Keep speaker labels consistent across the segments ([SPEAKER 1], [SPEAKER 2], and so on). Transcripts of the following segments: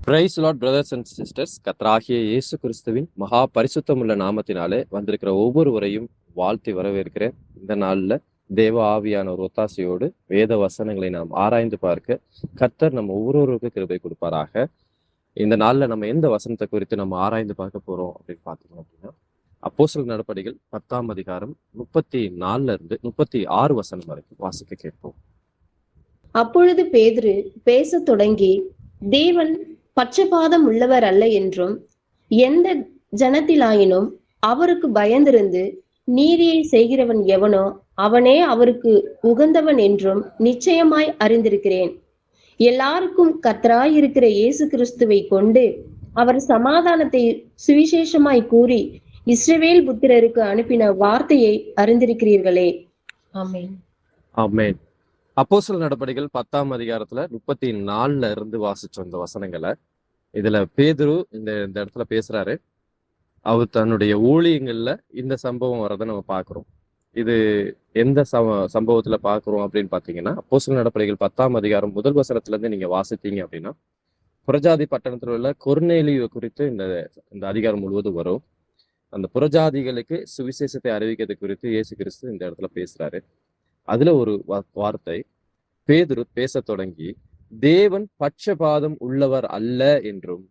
[SPEAKER 1] Price lord brothers and sisters. கர்த்தராகிய இயேசு கிறிஸ்துவின் மகா பரிசுத்தமுள்ள நாமத்தினாலே வந்திருக்கிற ஒவ்வொருவரையும் வாழ்த்தி வரவேற்கிறேன். இந்த நாளில் தேவ ஆவியான ஒரு ஒத்தாசையோடு வேத வசனங்களை நாம் ஆராய்ந்து பார்க்க கர்த்தர் நம்ம ஒவ்வொருவருக்கும் கிருபை கொடுப்பாராக. இந்த நாளில் நம்ம எந்த வசனத்தை குறித்து நம்ம ஆராய்ந்து பார்க்க போறோம் அப்படின்னு பார்த்தீங்க அப்படின்னா, அப்போஸ்தலர் நடபடிகள் 10ஆம் அதிகாரம் 34 இருந்து 36 வசனம் வரைக்கும் வாசிக்க கேட்போம்.
[SPEAKER 2] அப்பொழுது பேதுரு பேசத் தொடங்கி, தேவன் பட்சபாதம் உள்ளவர் அல்ல என்றும், எந்த ஜனத்திலாயினும் அவருக்கு பயந்திருந்து நீதியை செய்கிறவன் எவனோ அவனே அவருக்கு உகந்தவன் என்றும் நிச்சயமாய் அறிந்திருக்கிறேன். எல்லாருக்கும் கர்த்தராயிருக்கிற இயேசு கிறிஸ்துவை கொண்டு அவர் சமாதானத்தை சுவிசேஷமாய் கூறி இஸ்ரவேல் புத்திரருக்கு அனுப்பின வார்த்தையை அறிந்திருக்கிறீர்களே. ஆமென்.
[SPEAKER 1] ஆமென். அப்போஸ்தலர் நடபடிகள் 10ஆம் அதிகாரத்துல 34 இருந்து வாசிச்சோம் இந்த வசனங்களை. இதுல பேதுரு இந்த இடத்துல பேசுறாரு. அவர் தன்னுடைய ஊழியங்கள்ல இந்த சம்பவம் வரதை நம்ம பார்க்கிறோம். இது எந்த சம்பவத்துல பார்க்கிறோம் அப்படின்னு பாத்தீங்கன்னா, அப்போஸ்தலர் நடபடிகள் 10ஆம் அதிகாரம் முதல் வசனத்துல இருந்து நீங்க வாசித்தீங்க அப்படின்னா, புறஜாதி பட்டணத்தில் உள்ள கொர்நேலியு குறித்து இந்த அதிகாரம் முழுவதும் வரும். அந்த புறஜாதிகளுக்கு சுவிசேஷத்தை அறிவிக்கிறது குறித்து இயேசு கிறிஸ்து இந்த இடத்துல பேசுறாரு. அதுல ஒரு வார்த்தை, பேதுரு பேசத் தொடங்கி, தேவன் பட்சபாதம் உள்ளவர் அல்ல என்றும்,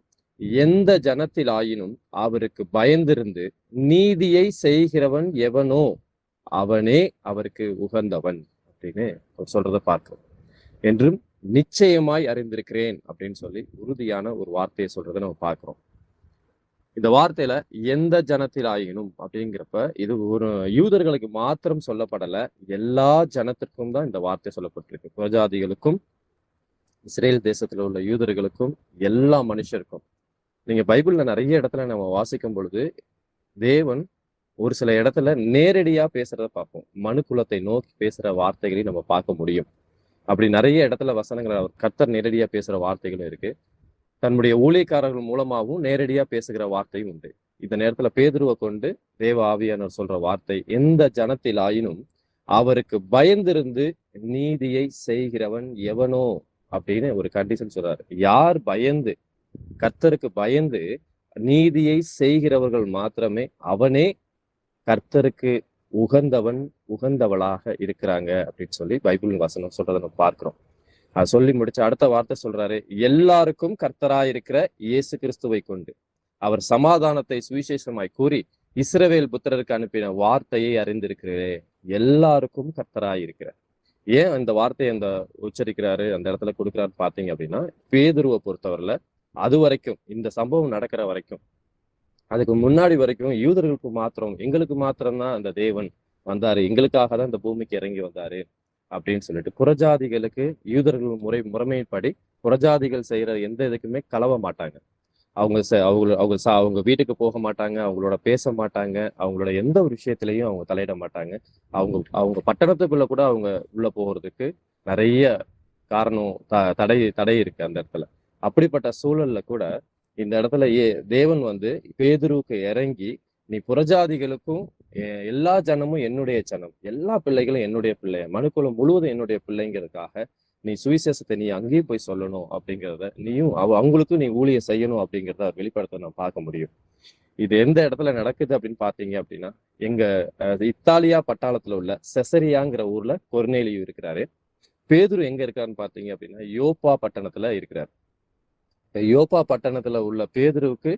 [SPEAKER 1] எந்த ஜனத்திலாயினும் அவருக்கு பயந்திருந்து நீதியை செய்கிறவன் எவனோ அவனே அவருக்கு உகந்தவன் அப்படின்னு சொல்றத பார்க்கிறோம். என்றும் நிச்சயமாய் அறிந்திருக்கிறேன் அப்படின்னு சொல்லி உறுதியான ஒரு வார்த்தையை சொல்றதை நம்ம பார்க்கிறோம். இந்த வார்த்தையில எந்த ஜனத்திலாயினும் அப்படிங்கிறப்ப இது ஒரு யூதர்களுக்கு மாத்திரம் சொல்லப்படல, எல்லா ஜனத்திற்கும் தான் இந்த வார்த்தை சொல்லப்பட்டிருக்கு. புறஜாதிகளுக்கும் இஸ்ரேல் தேசத்துல உள்ள யூதர்களுக்கும் எல்லா மனுஷருக்கும். நீங்க பைபிள்ல நிறைய இடத்துல நம்ம வாசிக்கும் பொழுது தேவன் ஒரு சில இடத்துல நேரடியா பேசுறத பார்ப்போம். மனு குலத்தை நோக்கி பேசுற வார்த்தைகளையும் நம்ம பார்க்க முடியும். அப்படி நிறைய இடத்துல வசனங்களை கர்த்தர் நேரடியா பேசுற வார்த்தைகளும் இருக்கு. தன்னுடைய ஊழியக்காரர்கள் மூலமாகவும் நேரடியா பேசுகிற வார்த்தையும் உண்டு. இந்த நேரத்துல பேதுருவை கொண்டு தேவ ஆவியானவர் சொல்ற வார்த்தை, எந்த ஜனத்திலாயினும் அவருக்கு பயந்திருந்து நீதியை செய்கிறவன் எவனோ அப்படின்னு ஒரு கண்டிஷன் சொல்றாரு. யார் பயந்து, கர்த்தருக்கு பயந்து நீதியை செய்கிறவர்கள் மாத்திரமே அவனே கர்த்தருக்கு உகந்தவன் உகந்தவளாக இருக்கிறாங்க அப்படின்னு சொல்லி பைபிள் வசனம் சொல்றதை நம்ம பார்க்கிறோம். அது சொல்லி முடிச்சு அடுத்த வார்த்தை சொல்றாரு, எல்லாருக்கும் கர்த்தராயிருக்கிற இயேசு கிறிஸ்துவை கொண்டு அவர் சமாதானத்தை சுவிசேஷமாய் கூறி இஸ்ரவேல் புத்திரருக்கு அனுப்பின வார்த்தையை அறிந்திருக்கிறே. எல்லாருக்கும் கர்த்தராயிருக்கிற. ஏன் அந்த வார்த்தையை அந்த உச்சரிக்கிறாரு, அந்த இடத்துல கொடுக்குறாரு பாத்தீங்க அப்படின்னா, பேதுருவை பொறுத்தவரையில அது வரைக்கும், இந்த சம்பவம் நடக்கிற வரைக்கும், அதுக்கு முன்னாடி வரைக்கும் யூதர்களுக்கு மாத்திரம், எங்களுக்கு மாத்திரம்தான் அந்த தேவன் வந்தாரு, எங்களுக்காக தான் இந்த பூமிக்கு இறங்கி வந்தாரு அப்படின்னு சொல்லிட்டு புறஜாதிகளுக்கு யூதர்கள் முறைமையின்படி புறஜாதிகள் செய்யற எந்த இதுக்குமே கலவ மாட்டாங்க. அவங்க வீட்டுக்கு போக மாட்டாங்க, அவங்களோட பேச மாட்டாங்க, அவங்களோட எந்த ஒரு விஷயத்திலையும் அவங்க தலையிட மாட்டாங்க. அவங்க பட்டணத்துக்குள்ள கூட அவங்க உள்ள போகிறதுக்கு நிறைய காரணம், தடை இருக்கு அந்த இடத்துல. அப்படிப்பட்ட சூழல்ல கூட இந்த இடத்துல தேவன் பேதுருவுக்கு இறங்கி, நீ புறஜாதிகளுக்கும் எல்லா ஜனமும் என்னுடைய ஜனம், எல்லா பிள்ளைகளும் என்னுடைய பிள்ளை, மனுக்குலம் முழுவதும் என்னுடைய பிள்ளைங்கிறதுக்காக நீ சுவிசேஷத்தை நீ அங்கேயும் போய் சொல்லணும் அப்படிங்கிறத, நீயும் அவங்களுக்கும் நீ ஊழியம் செய்யணும் அப்படிங்கிறத வெளிப்படுத்த நான் பார்க்க முடியும். இது எந்த இடத்துல நடக்குது அப்படின்னு பாத்தீங்க அப்படின்னா, எங்க இத்தாலியா பட்டாளத்துல உள்ள செசரியாங்கிற ஊர்ல கொர்நேலியு இருக்கிறாரு. பேதுரு எங்க இருக்காருன்னு பாத்தீங்க அப்படின்னா, யோப்பா பட்டணத்துல இருக்கிறார். யோப்பா பட்டணத்துல உள்ள பேதுருவுக்கு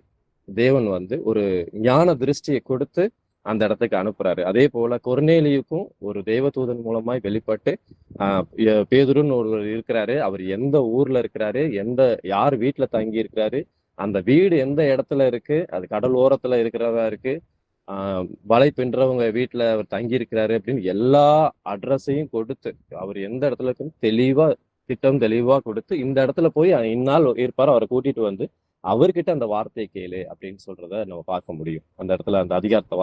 [SPEAKER 1] தேவன் ஒரு ஞான திருஷ்டியை கொடுத்து அந்த இடத்துக்கு அனுப்புறாரு. அதே போல கொர்நேலியுக்கும் ஒரு தேவதூதன் மூலமாய் வெளிப்பட்டு பேதுருன்னு ஒருவர் இருக்கிறாரு, அவர் எந்த ஊர்ல இருக்கிறாரு, யார் வீட்டுல தங்கி இருக்கிறாரு, அந்த வீடு எந்த இடத்துல இருக்கு, அது கடல் ஓரத்துல இருக்கிறதா இருக்கு, வலை பின்றவங்க வீட்டுல அவர் தங்கி இருக்கிறாரு அப்படின்னு எல்லா அட்ரஸையும் கொடுத்து, அவர் எந்த இடத்துல இருக்குன்னு தெளிவா கொடுத்து, இந்த இடத்துல போய் இந்நாள் இருப்பாரு, அவரை கூட்டிட்டு அவர்கிட்ட அந்த வார்த்தையை கேளு அப்படின்னு சொல்றத நம்ம பார்க்க முடியும். அந்த இடத்துல அந்த அதிகாரத்தை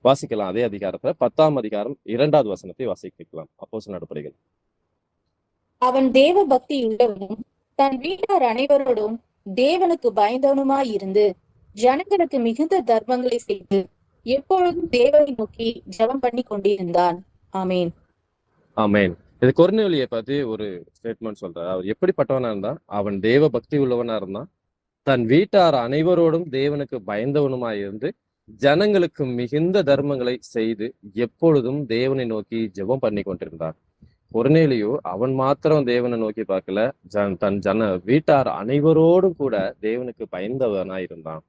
[SPEAKER 1] வாசிக்கலாம். அதே அதிகாரத்துல 10ஆம் அதிகாரம் 2வது வசனத்தை வாசிக்கலாம். அப்போஸ்தலர் நடபடிகள்.
[SPEAKER 3] அவன் தேவ பக்தி உள்ளவனும் தன் வீட்டார் அனைவரோடும் தேவனுக்கு பயந்தவனுமாய் இருந்து ஜனங்களுக்கு மிகுந்த தர்மங்களை செய்து எப்பொழுதும் தேவனை நோக்கி ஜெபம் பண்ணி கொண்டிருந்தான். ஆமேன்.
[SPEAKER 1] ஆமேன். இது கொர்நேலியை பத்தி ஒரு ஸ்டேட்மெண்ட் சொல்றாரு. அவர் எப்படிப்பட்டவனா இருந்தா, அவன் தேவ பக்தி உள்ளவனா இருந்தான், தன் வீட்டார் அனைவரோடும் தேவனுக்கு பயந்தவனுமாயிருந்து ஜனங்களுக்கு மிகுந்த தர்மங்களை செய்து எப்பொழுதும் தேவனை நோக்கி ஜெபம் பண்ணி கொண்டிருந்தார். கொர்நேலியு அவன் மாத்திரம் தேவனை நோக்கி பார்க்கல, தன் வீட்டார் அனைவரோடும் கூட தேவனுக்கு பயந்தவனாய் இருந்தான்.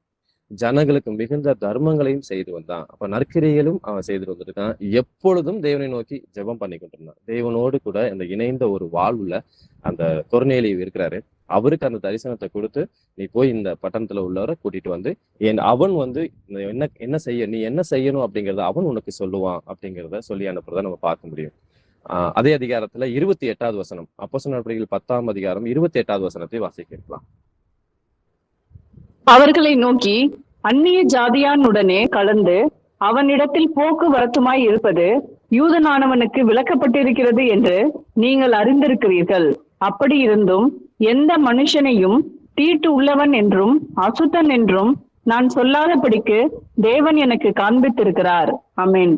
[SPEAKER 1] ஜனங்களுக்கு மிகுந்த தர்மங்களையும் செய்து வந்தான். அப்ப நற்கிரியைகளும் அவன் செய்து வந்துருக்கான். எப்பொழுதும் தேவனை நோக்கி ஜெபம் பண்ணி கொண்டிருந்தான். தேவனோடு கூட அந்த இணைந்த ஒரு வாழ்வுல அந்த கொர்நேலியு இருக்கிறாரு. அவருக்கு அந்த தரிசனத்தை கொடுத்து, நீ போய் இந்த பட்டணத்துல உள்ளவரை கூட்டிட்டு வந்து அவன் வந்து நீ என்ன செய்யணும் அப்படிங்கறத அவன் உனக்கு சொல்லுவான் அப்படிங்கிறத சொல்லி அனுப்புறத நம்ம பார்க்க முடியும். அதே அதிகாரத்துல 28வது வசனம், அப்போஸ்தலர் நடபடிகள் 10ஆம் அதிகாரம் 28வது வசனத்தை வாசிக்கலாம்.
[SPEAKER 4] அவர்களை நோக்கி, அந்நிய ஜாதியானுடனே கலந்து அவனிடத்தில் போக்குவரத்துமாய் இருப்பது யூதனானவனுக்கு விலக்கப்பட்டிருக்கிறது என்று நீங்கள் அறிந்திருக்கிறீர்கள். அப்படி இருந்தும் எந்த மனுஷனையும் தீட்டு உள்ளவன் என்றும் அசுத்தன் என்றும் நான் சொல்லாதபடிக்கு தேவன் எனக்கு காண்பித்திருக்கிறார். ஆமென்.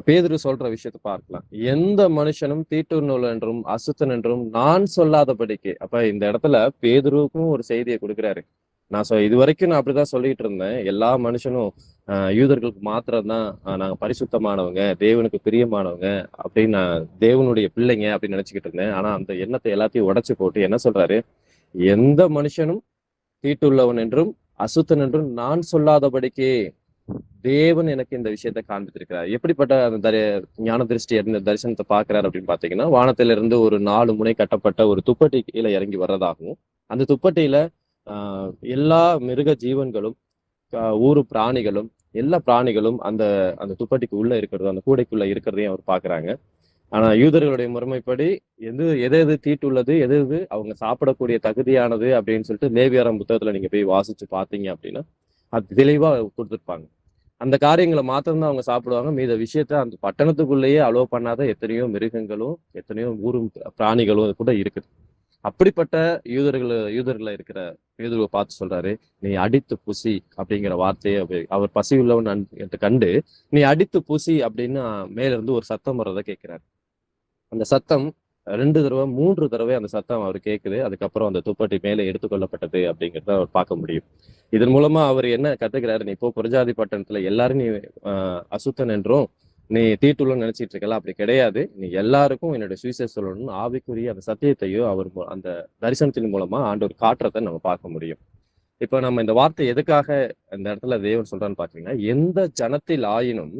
[SPEAKER 1] பேதுரு சொல்ற விஷயத்தை பார்க்கலாம். எந்த மனுஷனும் தீட்டுள்ளவன் என்றும் அசுத்தன் என்றும் நான் சொல்லாதபடிக்கு. அப்ப இந்த இடத்துல பேதுருவுக்கும் ஒரு செய்தியை கொடுக்கிறாரு. இது வரைக்கும் நான் அப்படிதான் சொல்லிட்டு இருந்தேன். எல்லா மனுஷனும் யூதர்களுக்கு மாத்திரம்தான் நாங்க பரிசுத்தமானவங்க, தேவனுக்கு பிரியமானவங்க அப்படின்னு நான் தேவனுடைய பிள்ளைங்க அப்படின்னு நினைச்சுக்கிட்டு இருந்தேன். ஆனா அந்த எண்ணத்தை எல்லாத்தையும் உடைச்சு போட்டு என்ன சொல்றாரு, எந்த மனுஷனும் தீட்டுள்ளவன் என்றும் அசுத்தன் என்றும் நான் சொல்லாதபடிக்கே தேவன் எனக்கு இந்த விஷயத்த காண்பித்திருக்கிறார். எப்படிப்பட்ட அந்த ஞான திருஷ்டி தரிசனத்தை பார்க்கிறார் அப்படின்னு பாத்தீங்கன்னா, வானத்திலிருந்து ஒரு 4 முனை கட்டப்பட்ட ஒரு துப்பட்டி கீழே இறங்கி வர்றதாகவும், அந்த துப்பட்டியில எல்லா மிருக ஜீவன்களும் ஊரு பிராணிகளும் எல்லா பிராணிகளும் அந்த அந்த துப்பட்டிக்கு உள்ள இருக்கிறது, அந்த கூடைக்குள்ள இருக்கிறதையும் அவர் பாக்குறாங்க. ஆனா யூதர்களுடைய முறைமைப்படி எது தீட்டுள்ளது, எது அவங்க சாப்பிடக்கூடிய தகுதியானது அப்படின்னு சொல்லிட்டு லேவியராம் புத்தகத்துல நீங்க போய் வாசிச்சு பாத்தீங்க அப்படின்னா அது தெளிவா கொடுத்துருப்பாங்க. அந்த காரியங்களை மாத்திரம்தான் அவங்க சாப்பிடுவாங்க. மீத விஷயத்த அந்த பட்டணத்துக்குள்ளேயே அலோவ் பண்ணாத எத்தனையோ மிருகங்களும் எத்தனையோ ஊரும் பிராணிகளும் கூட இருக்குது. அப்படிப்பட்ட யூதர்களை இருக்கிற பேதுருவை பார்த்து சொல்றாரு, நீ அடித்து புசி அப்படிங்கிற வார்த்தையை அவர் பசி உள்ளவன் என்று கண்டு நீ அடித்து புசி அப்படின்னு மேல இருந்து ஒரு சத்தம் வர்றதை கேட்கிறாரு. அந்த சத்தம் 2 தடவை 3 தடவை அந்த சத்தம் அவர் கேட்குது. அதுக்கப்புறம் அந்த துப்பட்டி மேலே எடுத்துக்கொள்ளப்பட்டது அப்படிங்கிறத அவர் பார்க்க முடியும். இதன் மூலமா அவர் என்ன கத்துக்கிறாரு, நீ இப்போ புறஜாதி பட்டணத்துல எல்லாரும் நீ அசுத்தன் என்றும் நீ தீட்டுள்ளன்னு நினைச்சிட்டு இருக்கல, அப்படி கிடையாது. நீ எல்லாருக்கும் என்னுடைய சுவிசேஷம் சொல்லணும்னு ஆவிக்குரிய அந்த சத்தியத்தையோ அவர் அந்த தரிசனத்தின் மூலமா ஆண்டவர் காட்டுறதை நம்ம பார்க்க முடியும். இப்ப நம்ம இந்த வார்த்தை எதுக்காக இந்த இடத்துல தேவன் சொல்றான்னு பாத்தீங்கன்னா, எந்த ஜனத்தில் ஆயினும்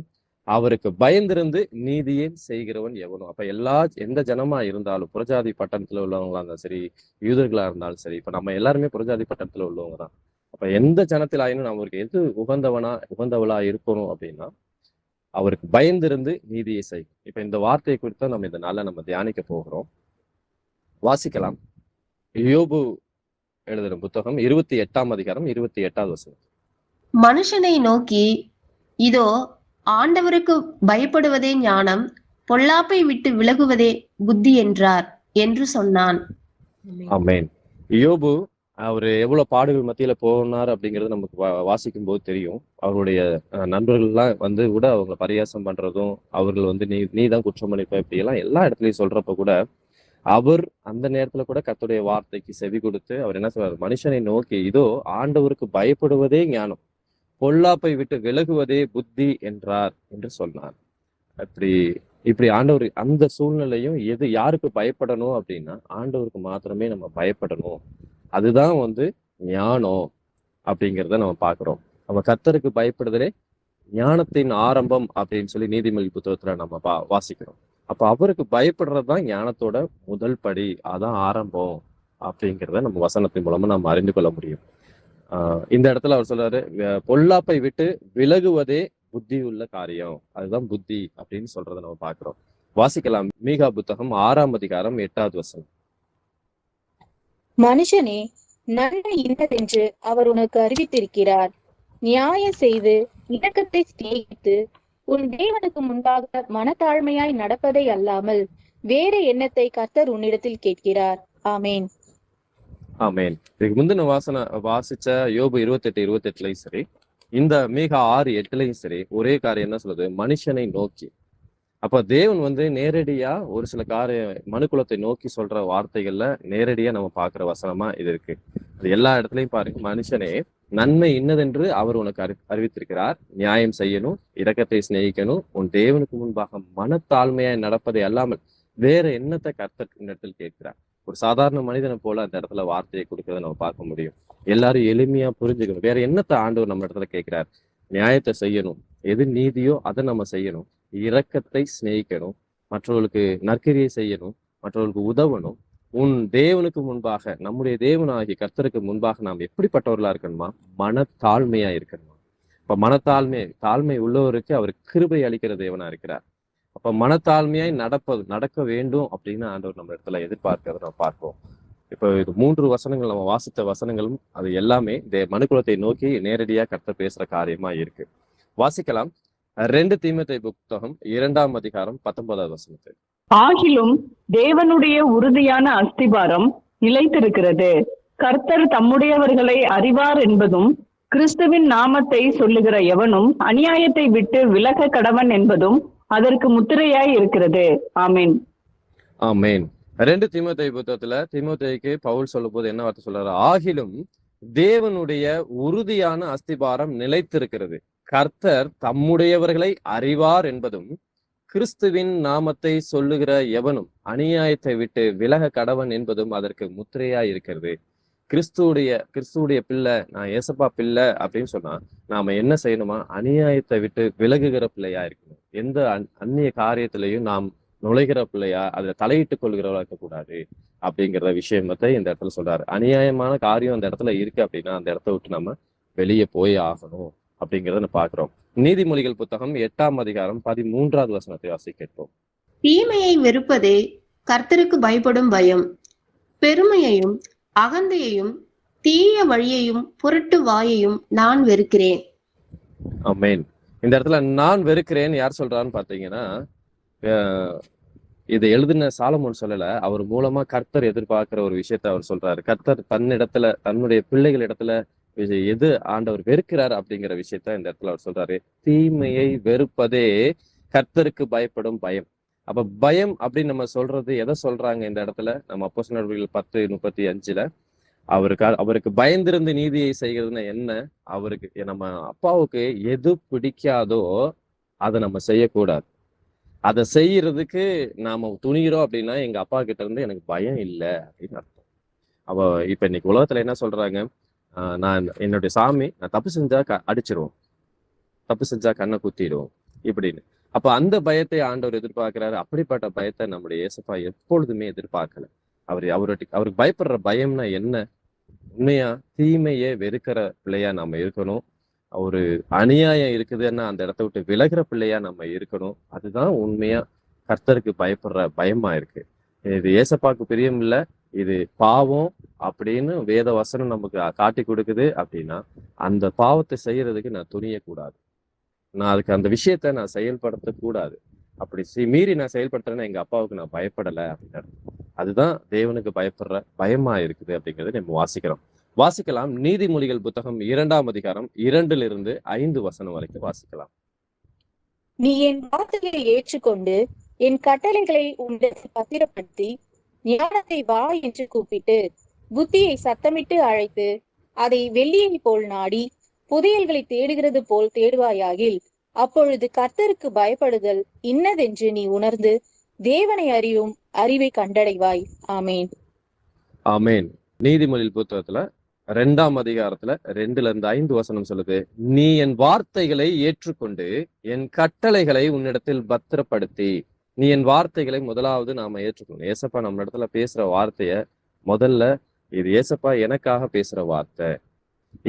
[SPEAKER 1] அவருக்கு பயந்திருந்து நீதியே செய்கிறவன் எவனும். அப்ப எந்த ஜனமா இருந்தாலும், புறஜாதி பட்டணத்துல உள்ளவங்களா இருந்தாலும் சரி, யூதர்களா இருந்தாலும் சரி, இப்ப நம்ம எல்லாருமே புறஜாதி பட்டணத்துல உள்ளவங்க தான். அப்ப எந்த ஜனத்தில் ஆயினும் அவருக்கு எது உகந்தவளா இருக்கணும் அப்படின்னா, அவருக்கு பயந்திருந்து நீதியை செய். இப்ப இந்த வார்த்தையை குறித்து நம்ம இந்த நாள்ல நம்ம தியானிக்க போகிறோம். வாசிக்கலாம். யோபு எழுதுற புத்தகம் 28ஆம் அதிகாரம் 28வது வசனம்.
[SPEAKER 2] மனுஷனை நோக்கி, இதோ ஆண்டவருக்கு பயப்படுவதே ஞானம், பொல்லாப்பை விட்டு விலகுவதே புத்தி என்றார் என்று சொன்னான்.
[SPEAKER 1] ஆமென். யோபு அவரு எவ்வளவு பாடுகள் மத்தியில போனார் அப்படிங்கிறது நமக்கு வாசிக்கும் போது தெரியும். அவருடைய நண்பர்கள்லாம் கூட அவங்க பரியாசம் பண்றதும், அவர்கள் நீதான் குற்றம் பண்ணிப்ப இப்படி எல்லாம் எல்லா இடத்துலயும் சொல்றப்ப கூட அவர் அந்த நேரத்துல கூட கர்த்தருடைய வார்த்தைக்கு செவி கொடுத்து அவர் என்ன சொல்றாரு, மனுஷனை நோக்கி இதோ ஆண்டவருக்கு பயப்படுவதே ஞானம், பொல்லாப்பை விட்டு விலகுவதே புத்தி என்றார் என்று சொன்னார். இப்படி ஆண்டவர் அந்த சூழ்நிலையும் யாருக்கு பயப்படணும் அப்படின்னா, ஆண்டவருக்கு மாத்திரமே நம்ம பயப்படணும். அதுதான் ஞானம் அப்படிங்கிறத நம்ம பாக்குறோம். நம்ம கர்த்தருக்கு பயப்படுதலே ஞானத்தின் ஆரம்பம் அப்படின்னு சொல்லி நீதிமொழி புத்தகத்துல நம்ம வாசிக்கிறோம். அப்ப அவருக்கு பயப்படுறதுதான் ஞானத்தோட முதல் படி, அதான் ஆரம்பம் அப்படிங்கிறத நம்ம வசனத்தின் மூலமா நம்ம அறிந்து கொள்ள முடியும். இந்த இடத்துல அவர் சொல்றாரு, பொல்லாப்பை விட்டு விலகுவதே புத்தி உள்ள காரியம், அதுதான் புத்தி அப்படின்னு சொல்றதை நம்ம பாக்குறோம். வாசிக்கலாம். மீகா புத்தகம் 6ஆம் அதிகாரம் 8வது வசனம்.
[SPEAKER 3] மனுஷனே, நன்மை இன்னதென்று அவர் உனக்கு அறிவித்திருக்கிறார். நியாயம் செய்து இரக்கத்தை சிநேகித்து உன் தேவனுக்கு முன்பாக மனத்தாழ்மையாய் நடப்பதை அல்லாமல் வேற எண்ணத்தை கர்த்தர் உன்னிடத்தில் கேட்கிறார். ஆமேன்.
[SPEAKER 1] ஆமேன். இதுக்கு முந்தின வாசிச்ச யோபு 28:28லயும் சரி, இந்த மீகா 6:8லயும் சரி, ஒரே காரியம் என்ன சொல்லுது, மனுஷனை நோக்கி. அப்ப தேவன் வந்து நேரடியா ஒரு சில மனுக்குலத்தை நோக்கி சொல்ற வார்த்தைகள்ல நேரடியா நம்ம பார்க்கிற வசனமா இது இருக்கு. அது எல்லா இடத்துலயும் பாருங்க, மனுஷனே நன்மை இன்னதென்று அவர் உனக்கு அறிவித்திருக்கிறார். நியாயம் செய்யணும், இரக்கத்தை சிநேகிக்கணும், உன் தேவனுக்கு முன்பாக மனத்தாழ்மையாய் நடப்பதை அல்லாமல் வேற என்னத்தை கர்த்தர் இடத்தில் கேட்கிறார். ஒரு சாதாரண மனிதனை போல அந்த இடத்துல வார்த்தையை கொடுக்கறத நம்ம பார்க்க முடியும். எல்லாரும் எளிமையா புரிஞ்சுக்கணும். வேற என்னத்தை ஆண்டவர் நம்ம இடத்துல கேட்கிறார்? நியாயத்தை செய்யணும், எது நீதியோ அதை நம்ம செய்யணும், இரக்கத்தை சிநேகிக்கணும், மற்றவர்களுக்கு நற்கிரியை செய்யணும், மற்றவர்களுக்கு உதவணும். உன் தேவனுக்கு முன்பாக, நம்முடைய தேவனாகிய கர்த்தருக்கு முன்பாக நாம் எப்படிப்பட்டவர்களா இருக்கணுமா? மனத்தாழ்மையா இருக்கணுமா? இப்ப தாழ்மை உள்ளவருக்கு அவர் கிருபை அளிக்கிற தேவனா இருக்கிறார். அப்ப மனத்தாழ்மையாய் நடக்க வேண்டும் அப்படின்னு ஆண்டவர் நம்ம இடத்துல எதிர்பார்க்கிறத நம்ம பார்ப்போம். இப்போ இது 3 வசனங்கள் நம்ம வாசித்த வசனங்களும் அது எல்லாமே இந்த மனுக்குலத்தை நோக்கி நேரடியா கர்த்தர் பேசுற காரியமா இருக்கு. வாசிக்கலாம். 2 தீமோத்தேயு புத்தகம் 2ஆம் அதிகாரம் 19வது வசனத்தை.
[SPEAKER 4] ஆகிலும் தேவனுடைய உறுதியான அஸ்திபாரம் நிலைத்திருக்கிறது. கர்த்தர் தம்முடையவர்களை அறிவார் என்பதும், கிறிஸ்துவின் நாமத்தை சொல்லுகிற எவனும் அநியாயத்தை விட்டு விலக கடவன் என்பதும் அதற்கு முத்திரையாய் இருக்கிறது. ஆமேன்.
[SPEAKER 1] ஆமேன். 2 தீமோத்தேயு புத்தகத்துல தீமோத்தேயுக்கு பவுல் சொல்லும் போது என்ன வார்த்தை சொல்றாரு? ஆகிலும் தேவனுடைய உறுதியான அஸ்திபாரம் நிலைத்திருக்கிறது. கர்த்தர் தம்முடையவர்களை அறிவார் என்பதும், கிறிஸ்துவின் நாமத்தை சொல்லுகிற எவனும் அநியாயத்தை விட்டு விலக கடவன் என்பதும் அதற்கு முத்திரையா இருக்கிறது. கிறிஸ்துவுடைய பிள்ளை, நான் ஏசப்பா பிள்ளை அப்படின்னு சொன்னா நாம என்ன செய்யணுமா? அநியாயத்தை விட்டு விலகுகிற பிள்ளையா இருக்கணும். எந்த அந்நிய காரியத்திலையும் நாம் நுழைகிற பிள்ளையா, அதுல தலையிட்டுக் கொள்கிறவளா இருக்கக்கூடாது அப்படிங்கிற விஷயத்தை இந்த இடத்துல சொல்றாரு. அநியாயமான காரியம் அந்த இடத்துல இருக்கு அப்படின்னா அந்த இடத்த விட்டு நம்ம வெளியே போய் ஆகணும் அப்படிங்கிறத நம்ம பாக்குறோம். நீதிமொழிகள் புத்தகம் 8ஆம் அதிகாரம் 13வது வசனத்தை வாசி கேட்போம்.
[SPEAKER 2] தீமையை வெறுப்பதே கர்த்தருக்கு பயப்படும் பயம். பெருமையையும் அகந்தையையும் தீய வழியையும் புரட்டு வாயையும் நான் வெறுக்கிறேன்.
[SPEAKER 1] ஆமென். இந்த இடத்துல நான் வெறுக்கிறேன் யார் சொல்றான்னு பாத்தீங்கன்னா, இதை எழுதின சாலமோன் சொல்லல, அவர் மூலமா கர்த்தர் எதிர்பார்க்கிற ஒரு விஷயத்த அவர் சொல்றாரு. கர்த்தர் தன்னிடத்துல, தன்னுடைய பிள்ளைகள் இடத்துல எது ஆண்டவர் வெறுக்கிறார் அப்படிங்கிற விஷயத்த இந்த இடத்துல அவர் சொல்றாரு. தீமையை வெறுப்பதே கர்த்தருக்கு பயப்படும் பயம். அப்ப பயம் அப்படின்னு நம்ம சொல்றது எதை சொல்றாங்க இந்த இடத்துல? நம்ம அப்போஸ்தலர் நடவடிக்கைகள் 10:35 அவருக்கு பயந்திருந்து நீதியை செய்கிறதுன்னா என்ன? அவருக்கு, நம்ம அப்பாவுக்கு எது பிடிக்காதோ அதை நம்ம செய்யக்கூடாது. அதை செய்யறதுக்கு நாம துணிகிறோம் அப்படின்னா எங்க அப்பா கிட்ட இருந்து எனக்கு பயம் இல்லை அப்படின்னு அர்த்தம். இப்ப இன்னைக்கு உலகத்துல என்ன சொல்றாங்க? நான் என்னுடைய சாமி, நான் தப்பு செஞ்சா அடிச்சிருவோம், தப்பு செஞ்சா கண்ணை குத்திடுவோம் இப்படின்னு. அப்ப அந்த பயத்தை ஆண்டவர் எதிர்பார்க்கிறாரு. அப்படிப்பட்ட பயத்தை நம்முடைய இயேசப்பா எப்பொழுதுமே எதிர்பார்க்கல. அவருக்கு பயப்படுற பயம்னா என்ன? உண்மையா தீமையை வெறுக்கிற பிள்ளையா நம்ம இருக்கணும். ஒரு அநியாயம் இருக்குதுன்னா அந்த இடத்த விட்டு விலகிற பிள்ளையா நம்ம இருக்கணும். அதுதான் உண்மையா கர்த்தருக்கு பயப்படுற பயமா இருக்கு. இது ஏசப்பாக்கு பிரியம் இல்லை, இது பாவம் அப்படின்னு வேத வசனம் நமக்கு காட்டி கொடுக்குது. அப்படின்னா அந்த பாவத்தை செய்யறதுக்கு நான் துணியக்கூடாது. நான் அதுக்கு அந்த விஷயத்த நான் செயல்படுத்தக்கூடாது. அப்படி மீறி நான் செயல்படுத்துறேன்னா எங்க அப்பாவுக்கு நான் பயப்படலை அப்படின்னு. அதுதான் தேவனுக்கு பயப்படுற பயமா இருக்குது அப்படிங்கிறத நம்ம வாசிக்கலாம். நீதிமொழிகள் புத்தகம் 2ஆம் அதிகாரம் 2லிருந்து 5 வசனம் வரைக்கும் வாசிக்கலாம்.
[SPEAKER 3] நீ என் வார்த்தைகளை ஏற்றுக்கொண்டு என் கட்டளைகளை உன்னிடத்தில் பத்திரப்படுத்தி ஞானத்தை வா என்று கூப்பிட்டு புத்தியை சத்தமிட்டு அழைத்து அதை வெள்ளியை போல் நாடி புதையல்களை தேடுகிறது போல் தேடுவாயாகில், அப்பொழுது கர்த்தருக்கு பயப்படுதல் இன்னதென்று நீ உணர்ந்து தேவனை அறியும் அறிவை கண்டடைவாய். ஆமேன்.
[SPEAKER 1] ஆமேன். நீதிமொழிகள் புத்தகத்துல 2ஆம் அதிகாரத்துல 2லிருந்து 5 வசனம் சொல்லுது. நீ என் வார்த்தைகளை ஏற்றுக்கொண்டு என் கட்டளைகளை உன்னிடத்தில் பத்திரப்படுத்தி. நீ என் வார்த்தைகளை முதலாவது நாம ஏற்றுக்கணும். ஏசப்பா நம்ம இடத்துல பேசுற வார்த்தைய முதல்ல, இது ஏசப்பா எனக்காக பேசுற வார்த்தை,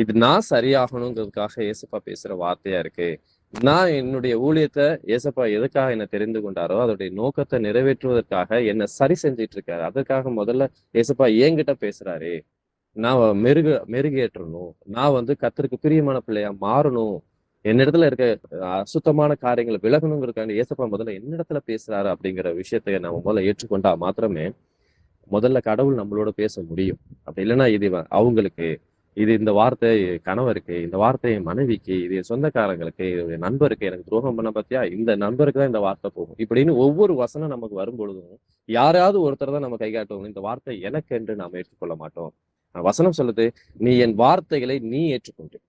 [SPEAKER 1] இது நான் சரியாகணுங்கிறதுக்காக ஏசப்பா பேசுற வார்த்தையா இருக்கு. நான் என்னுடைய ஊழியத்தை ஏசப்பா எதுக்காக என்னை தெரிந்து கொண்டாரோ அதோடைய நோக்கத்தை நிறைவேற்றுவதற்காக என்னை சரி செஞ்சிட்டு இருக்காரு. அதற்காக முதல்ல ஏசப்பா என்கிட்ட பேசுறாரு. நான் மெருகேற்றணும், நான் கர்த்தருக்கு பிரியமான பிள்ளையா மாறணும், என்னிடத்துல இருக்க அசுத்தமான காரியங்களை விலகணுங்கிறதுக்காண்டி ஏசப்பா முதல்ல என்னிடத்துல பேசுறாரு அப்படிங்கிற விஷயத்த நம்ம முதல்ல ஏற்றுக்கொண்டா மாத்திரமே முதல்ல கடவுள் நம்மளோட பேச முடியும். அப்படி இல்லைன்னா இது அவங்களுக்கு இது இந்த வார்த்தை கணவருக்கு, இந்த வார்த்தை என் மனைவிக்கு, இது என் சொந்தக்காரங்களுக்கு, இது என் நண்பருக்கு, எனக்கு துரோகம் பண்ண பத்தியா இந்த நண்பருக்கு தான் இந்த வார்த்தை போகும். இப்படின்னு ஒவ்வொரு வசனம் நமக்கு வரும் பொழுதும் யாராவது ஒருத்தர் தான் நம்ம கை காட்டுவோம். இந்த வார்த்தை எனக்கு என்று நாம் ஏற்றுக்கொள்ள மாட்டோம். வசனம் சொல்லுது, நீ என் வார்த்தைகளை நீ ஏற்றுக்கொண்டு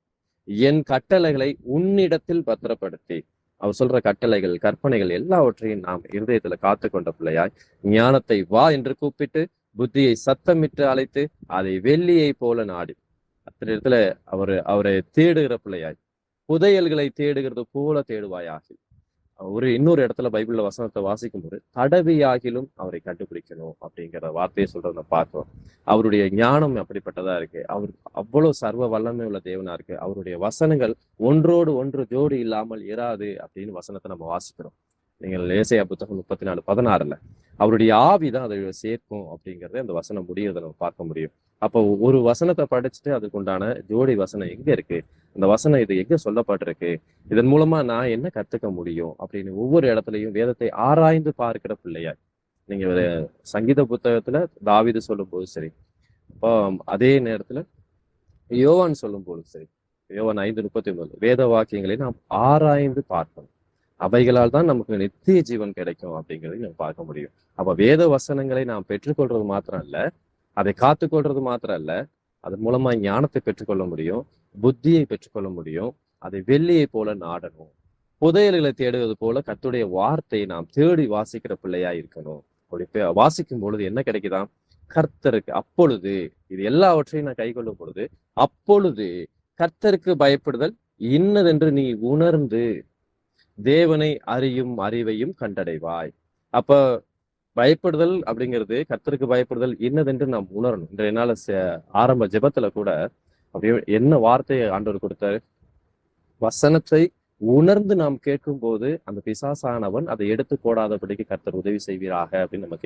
[SPEAKER 1] என் கட்டளைகளை உன்னிடத்தில் பத்திரப்படுத்தி, அவர் சொல்ற கட்டளைகள், கற்பனைகள் எல்லாவற்றையும் நாம் இருதயத்துல காத்து கொண்ட பிள்ளையாய், ஞானத்தை வா என்று கூப்பிட்டு, புத்தியை சத்தமிட்டு அழைத்து, அதை வெள்ளியை போல நாடி, அத்தனை இடத்துல அவரை தேடுகிற பிள்ளையாய், புதையல்களை தேடுகிறது போல தேடுவாயாக. இன்னொரு இடத்துல பைபிள்ல வசனத்தை வாசிக்கும் போது, தடவியாகிலும் அவரை கண்டுபிடிக்கணும் அப்படிங்கிற வார்த்தையை சொல்றத பார்க்கிறோம். அவருடைய ஞானம் அப்படிப்பட்டதா இருக்கு. அவர் அவ்வளவு சர்வ வல்லமை உள்ள தேவனா இருக்கு. அவருடைய வசனங்கள் ஒன்றோடு ஒன்று ஜோடி இல்லாமல் இராது அப்படின்னு வசனத்தை நம்ம வாசிக்கிறோம். நீங்கள் ஏசாயா புத்தகம் 34:16 அவருடைய ஆவிதான் அதை சேர்க்கும் அப்படிங்கறத அந்த வசனம் முடியறதை நம்ம பார்க்க முடியும். அப்போ ஒரு வசனத்தை படிச்சுட்டு அதுக்கு உண்டான ஜோடி வசனம் எங்க இருக்கு, அந்த வசனம் இது எங்க சொல்லப்பட்டிருக்கு, இதன் மூலமா நான் என்ன கத்துக்க முடியும் அப்படின்னு ஒவ்வொரு இடத்துலயும் வேதத்தை ஆராய்ந்து பார்க்கிற பிள்ளையா. நீங்க சங்கீத புத்தகத்துல தாவீது சொல்லும் போது சரி, அப்போ அதே நேரத்துல யோவான் சொல்லும் போது சரி, யோவான் 5:39 வேத வாக்கியங்களை நாம் ஆராய்ந்து பார்க்கணும். அவைகளால் தான் நமக்கு நித்திய ஜீவன் கிடைக்கும் அப்படிங்கிறதை நம்ம பார்க்க முடியும். அப்ப வேத வசனங்களை நாம் பெற்றுக்கொள்றது மாத்திரம் இல்ல, அதை காத்துக்கொள்றது மாத்திரம் இல்ல, அதன் மூலமா ஞானத்தை பெற்றுக்கொள்ள முடியும், புத்தியை பெற்றுக்கொள்ள முடியும். அதை வெள்ளியை போல நாடணும். புதையல்களை தேடுவது போல கர்த்தருடைய வார்த்தையை நாம் தேடி வாசிக்கிற பிள்ளையா இருக்கணும். அப்படி வாசிக்கும் பொழுது என்ன கிடைக்குதான், கர்த்தருக்கு அப்பொழுது இது எல்லாவற்றையும் நான் கை கொள்ளும் பொழுது அப்பொழுது கர்த்தருக்கு பயப்படுதல் இன்னதென்று நீ உணர்ந்து தேவனை அறியும் அறிவையும் கண்டடைவாய். அப்ப பயப்படுதல் அப்படிங்கிறது, கர்த்தருக்கு பயப்படுதல் இன்னதென்று நாம் உணரணும். இன்றைய நாள் ஆரம்ப ஜெபத்துல கூட அப்படியே என்ன வார்த்தையை ஆண்டவர் கொடுத்தாரு, வசனத்தை உணர்ந்து நாம் கேட்கும் போது அந்த பிசாசானவன் அதை எடுத்து போடாதபடிக்கு கர்த்தர் உதவி செய்வீராக அப்படின்னு நம்ம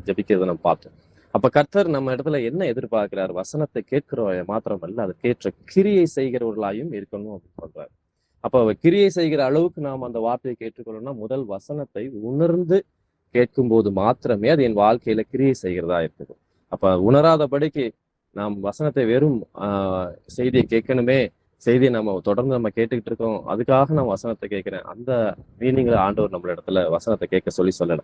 [SPEAKER 1] ஜெபிக்கிறத நம்ம பார்த்தோம். அப்ப கர்த்தர் நம்ம இடத்துல என்ன எதிர்பார்க்கிறார், வசனத்தை கேட்கிற மாத்திரமல்ல, அதுக்கேற்ற கிரியை செய்கிறவர்களாயும் இருக்கணும் அப்படின்னு சொல்றாரு. அப்ப கிரியை செய்கிற அளவுக்கு நாம் அந்த வார்த்தையை கேட்டுக்கொள்ளணும்னா முதல் வசனத்தை உணர்ந்து கேட்கும் போது மாத்திரமே அது என் வாழ்க்கையில கிரியை செய்கிறதா இருக்குது. அப்ப உணராதபடிக்கு நாம் வசனத்தை வெறும் செய்தியை கேட்கணுமே, செய்தியை நம்ம தொடர்ந்து நம்ம கேட்டுக்கிட்டு இருக்கோம், அதுக்காக நான் வசனத்தை கேட்கிறேன், அந்த மீனிங்ல ஆண்டவர் நம்ம இடத்துல வசனத்தை கேட்க சொல்லல.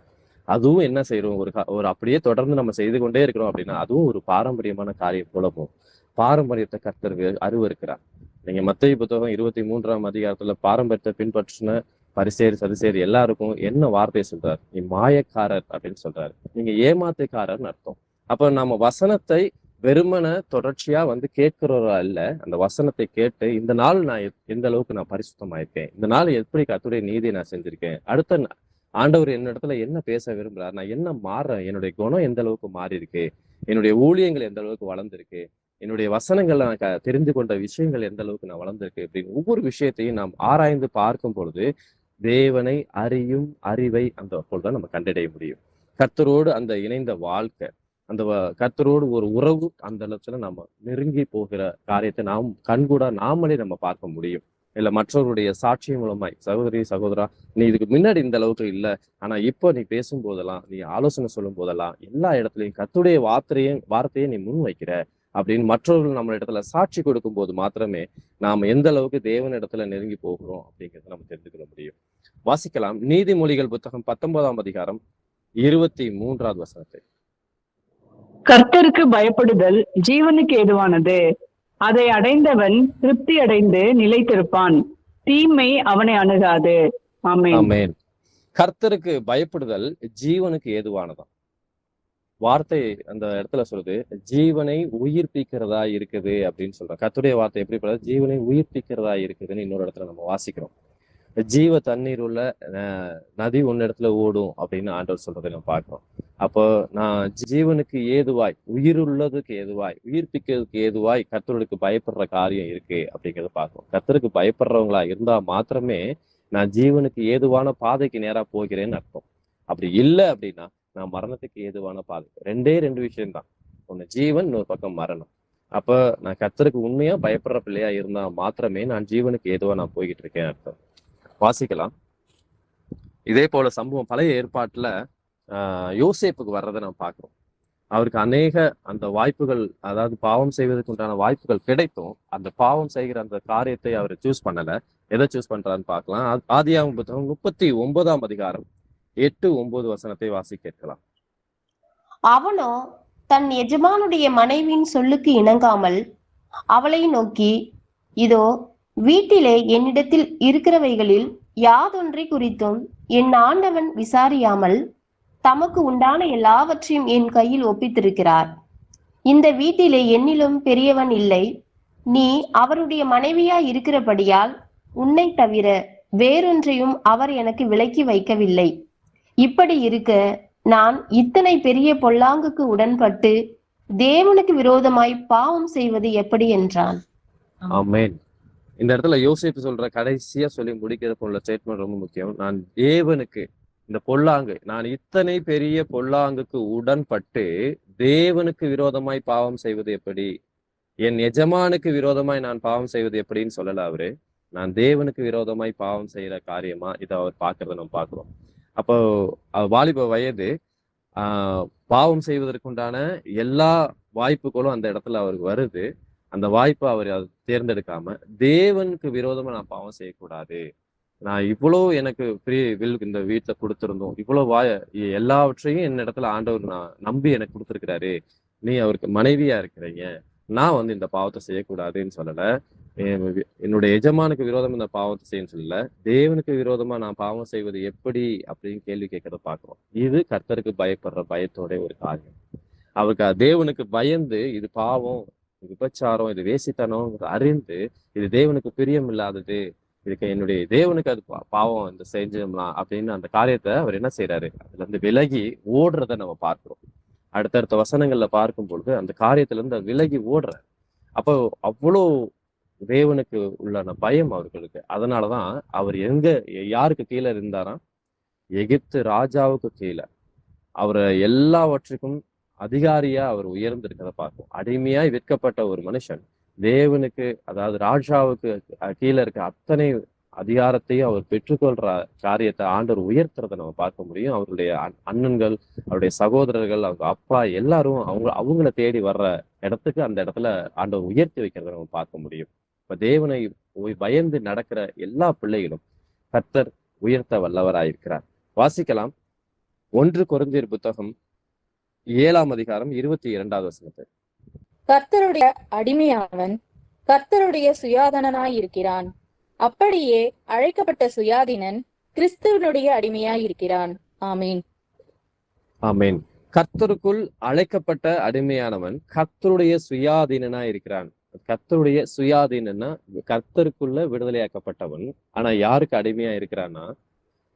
[SPEAKER 1] அதுவும் என்ன செய்யறோம், ஒரு அப்படியே தொடர்ந்து நம்ம செய்து கொண்டே இருக்கிறோம் அப்படின்னா அதுவும் ஒரு பாரம்பரியமான காரியம் போல போகும். பாரம்பரியத்தை கர்த்தருக்கு அருவருக்கிறார். நீங்க மத்தேயு புத்தகம் 23 பாரம்பரியத்தை பின்பற்றின பரிசேர் சதுசேர் எல்லாருக்கும் என்ன வார்த்தையை சொல்றாரு, நீ மாயக்காரர் அப்படின்னு சொல்றாரு, நீங்க ஏமாத்துக்காரர்னு அர்த்தம். அப்ப நம்ம வசனத்தை வெறுமன தொடர்ச்சியா கேட்கிறவரா இல்ல, அந்த வசனத்தை கேட்டு இந்த நாள் நான் எந்த அளவுக்கு நான் பரிசுத்தமாயிருக்கேன், இந்த நாள் எப்படி கர்த்தருடைய நீதியை நான் செஞ்சிருக்கேன், அடுத்த ஆண்டவர் என்னிடத்துல என்ன பேச விரும்புறாரு, நான் என்ன மாறுறேன், என்னுடைய குணம் எந்த அளவுக்கு மாறி இருக்கு, என்னுடைய ஊழியங்கள் எந்த அளவுக்கு வளர்ந்திருக்கு, என்னுடைய வசனங்கள் நான் தெரிந்து கொண்ட விஷயங்கள் எந்த அளவுக்கு நான் வளர்ந்திருக்கு அப்படின்னு ஒவ்வொரு விஷயத்தையும் நாம் ஆராய்ந்து பார்க்கும் பொழுது தேவனை அறியும் அறிவை அந்த பொழுதுதான் நம்ம கண்டடைய முடியும். கர்த்தரோடு அந்த இணைந்த வாழ்க்கை, அந்த கர்த்தரோடு ஒரு உறவு, அந்த இடத்துல நம்ம நெருங்கி போகிற காரியத்தை நாம் கண்கூடா நாமளே நம்ம பார்க்க முடியும். இல்ல மற்றவருடைய சாட்சியம் மூலமாய், சகோதரி சகோதரா நீ இதுக்கு முன்னாடி இந்த அளவுக்கு இல்லை, ஆனா இப்போ நீ பேசும் போதெல்லாம், நீ ஆலோசனை சொல்லும் போதெல்லாம் எல்லா இடத்துலையும் கர்த்தருடைய வார்த்தையை நீ முன் வைக்கிற அப்படின்னு மற்றவர்கள் நம்ம இடத்துல சாட்சி கொடுக்கும் போது மாத்திரமே நாம எந்த அளவுக்கு தேவன் இடத்துல நெருங்கி போகிறோம் அப்படிங்கிறத நம்ம தெரிந்துக்கொள்ள முடியும். வாசிக்கலாம் நீதிமொழிகள் புத்தகம் 19 23 வசனத்தை.
[SPEAKER 4] கர்த்தருக்கு பயப்படுதல் ஜீவனுக்கு ஏதுவானது, அதை அடைந்தவன் திருப்தி அடைந்து நிலைத்திருப்பான், தீமை அவனை அணுகாது. ஆமென்.
[SPEAKER 1] கர்த்தருக்கு பயப்படுதல் ஜீவனுக்கு ஏதுவானதான். வார்த்தை அந்த இடத்துல சொல்றது ஜீவனை உயிர்ப்பிக்கிறதா இருக்குது அப்படின்னு சொல்றோம். கர்த்தருடைய வார்த்தை எப்படிப்பட்ட ஜீவனை உயிர்ப்பிக்கிறதா இருக்குதுன்னு இன்னொரு இடத்துல நம்ம வாசிக்கிறோம். ஜீவ தண்ணீர் உள்ள நதி ஒன்னு இடத்துல ஓடும் அப்படின்னு ஆண்டவர் சொல்றதை நம்ம பார்க்கிறோம். அப்போ நான் ஜீவனுக்கு ஏதுவாய், உயிருள்ளதுக்கு ஏதுவாய், உயிர்ப்பிக்கிறதுக்கு ஏதுவாய் கர்த்தருக்கு பயப்படுற காரியம் இருக்கு அப்படிங்கிறத பார்க்கிறோம். கர்த்தருக்கு பயப்படுறவங்களா இருந்தா மாத்திரமே நான் ஜீவனுக்கு ஏதுவான பாதைக்கு நேரா போகிறேன்னு அர்த்தம். அப்படி இல்லை அப்படின்னா நான் மரணத்துக்கு ஏதுவான பாதை. ரெண்டு விஷயம்தான், ஒண்ணு ஜீவன், இன்னொரு பக்கம் மரணம். அப்ப நான் கர்த்தருக்கு உண்மையா பயப்படுற பிள்ளையா இருந்தா மாத்திரமே நான் ஜீவனுக்கு ஏதுவா நான் போய்கிட்டு இருக்கேன் அர்த்தம். வாசிக்கலாம். இதே போல சம்பவம் பழைய ஏற்பாட்டுல யோசேப்புக்கு வர்றதை நம்ம பார்க்கிறோம். அவருக்கு அநேக அந்த வாய்ப்புகள், அதாவது பாவம் செய்வதற்கு உண்டான வாய்ப்புகள் கிடைத்தும் அந்த பாவம் செய்கிற அந்த காரியத்தை அவர் சூஸ் பண்ணல. எதை சூஸ் பண்றான்னு பார்க்கலாம். ஆதியாகமம் புத்தகம் 39ஆம் அதிகாரம் 8-9 வசனத்தை வாசி கேட்கலாம்.
[SPEAKER 2] அவனோ தன் எஜமானுடைய மனைவியின் சொல்லுக்கு இணங்காமல் அவளை நோக்கி, இதோ வீட்டிலே என்னிடத்தில் இருக்கிறவைகளில் யாதொன்றை குறித்தும் என் ஆண்டவன் விசாரியாமல் தமக்கு உண்டான எல்லாவற்றையும் என் கையில் ஒப்பித்திருக்கிறார். இந்த வீட்டிலே என்னிலும் பெரியவன் இல்லை. நீ அவருடைய மனைவியா இருக்கிறபடியால் உன்னை தவிர வேறொன்றையும் அவர் எனக்கு விலக்கி வைக்கவில்லை. இப்படி இருக்க நான் இத்தனை பெரிய பொல்லாங்குக்கு உடன்பட்டு தேவனுக்கு விரோதமாய் பாவம் செய்வது எப்படி என்றான்.
[SPEAKER 1] ஆமென். இந்த இடத்துல யோசேப்பு சொல்ற கடைசியா சொல்லி முடிக்கிறதுக்கு உள்ள ஸ்டேட்மெண்ட் ரொம்ப முக்கியம். நான் தேவனுக்கு இந்த பொல்லாங்கு, நான் இத்தனை பெரிய பொல்லாங்குக்கு உடன்பட்டு தேவனுக்கு விரோதமாய் பாவம் செய்வது எப்படி, என் எஜமானுக்கு விரோதமாய் நான் பாவம் செய்வது எப்படின்னு சொல்லல அவரு. நான் தேவனுக்கு விரோதமாய் பாவம் செய்யற காரியமா இதை அவர் பார்க்கறத நம்ம பார்க்கிறோம். அப்போ வாலிப வயது, பாவம் செய்வதற்குண்டான எல்லா வாய்ப்புகளும் அந்த இடத்துல அவருக்கு வருது. அந்த வாய்ப்பை அவர் தேர்ந்தெடுக்காம தேவனுக்கு விரோதமா நான் பாவம் செய்யக்கூடாது, நான் இவ்வளோ எனக்கு ஃப்ரீ வில் இந்த வீட்டுல கொடுத்துருந்தோம், இவ்வளவு எல்லாவற்றையும் என் இடத்துல ஆண்டவர் நான் நம்பி எனக்கு கொடுத்துருக்கிறாரு, நீ அவருக்கு மனைவியா இருக்கிறீங்க, நான் இந்த பாவத்தை செய்யக்கூடாதுன்னு சொல்லல. என்னுடைய எஜமானுக்கு விரோதமா இந்த பாவத்தை செய்யன்னு சொல்லல. தேவனுக்கு விரோதமா நான் பாவம் செய்வது எப்படி அப்படின்னு கேள்வி கேட்கறத பார்க்கிறோம். இது கர்த்தருக்கு பயப்படுற பயத்தோட ஒரு காரியம். அவருக்கு தேவனுக்கு பயந்து இது பாவம், இது விபச்சாரம், இது வேசித்தனம் அறிந்து இது தேவனுக்கு பிரியம் இல்லாதது, இதுக்கு என்னுடைய தேவனுக்கு அது பாவம் இந்த செஞ்சோம்லாம் அப்படின்னு அந்த காரியத்தை அவர் என்ன செய்யறாரு, அதுல இருந்து விலகி ஓடுறத நம்ம பார்க்கிறோம். அடுத்தடுத்த வசனங்கள்ல பார்க்கும் பொழுது அந்த காரியத்துல இருந்து விலகி ஓடுறாரு. அப்போ அவ்வளோ தேவனுக்கு உள்ளான பயம் அவர்களுக்கு. அதனாலதான் அவர் யாருக்கு கீழே இருந்தாராம், எகிப்து ராஜாவுக்கு கீழே அவரை எல்லாவற்றுக்கும் அதிகாரியா அவர் உயர்ந்திருக்கிறத பார்க்கும். அடிமையாய் விற்கப்பட்ட ஒரு மனுஷன் தேவனுக்கு, அதாவது ராஜாவுக்கு கீழே இருக்க அத்தனை அதிகாரத்தையும் அவர் பெற்றுக்கொள்ற காரியத்தை ஆண்டவர் உயர்த்துறதை நம்ம பார்க்க முடியும். அவருடைய அண்ணன்கள், அவருடைய சகோதரர்கள், அவங்க அப்பா எல்லாரும் அவங்கள தேடி வர்ற இடத்துக்கு அந்த இடத்துல ஆண்டவர் உயர்த்தி வைக்கிறத நம்ம பார்க்க முடியும். இப்ப தேவனை பயந்து நடக்கிற எல்லா பிள்ளைகளும் கர்த்தர் உயர்த்த வல்லவராயிருக்கிறார். வாசிக்கலாம் 1 கொரிந்தியர் புத்தகம் 7ஆம் அதிகாரம் 22வது வசனத்தை.
[SPEAKER 3] கர்த்தருடைய அடிமையானவன் கர்த்தருடைய சுயாதனனாய் இருக்கிறான். அப்படியே அழைக்கப்பட்ட சுயாதீனன் கிறிஸ்துவனுடைய அடிமையாய் இருக்கிறான். ஆமீன்.
[SPEAKER 1] ஆமீன். கர்த்தருக்குள் அழைக்கப்பட்ட அடிமையானவன் கர்த்தருடைய சுயாதீனனா இருக்கிறான். கர்த்தருடைய சுயாதீனன்னா கர்த்தருக்குள்ள விடுதலையாக்கப்பட்டவன். ஆனா யாருக்கு அடிமையா இருக்கிறான்னா,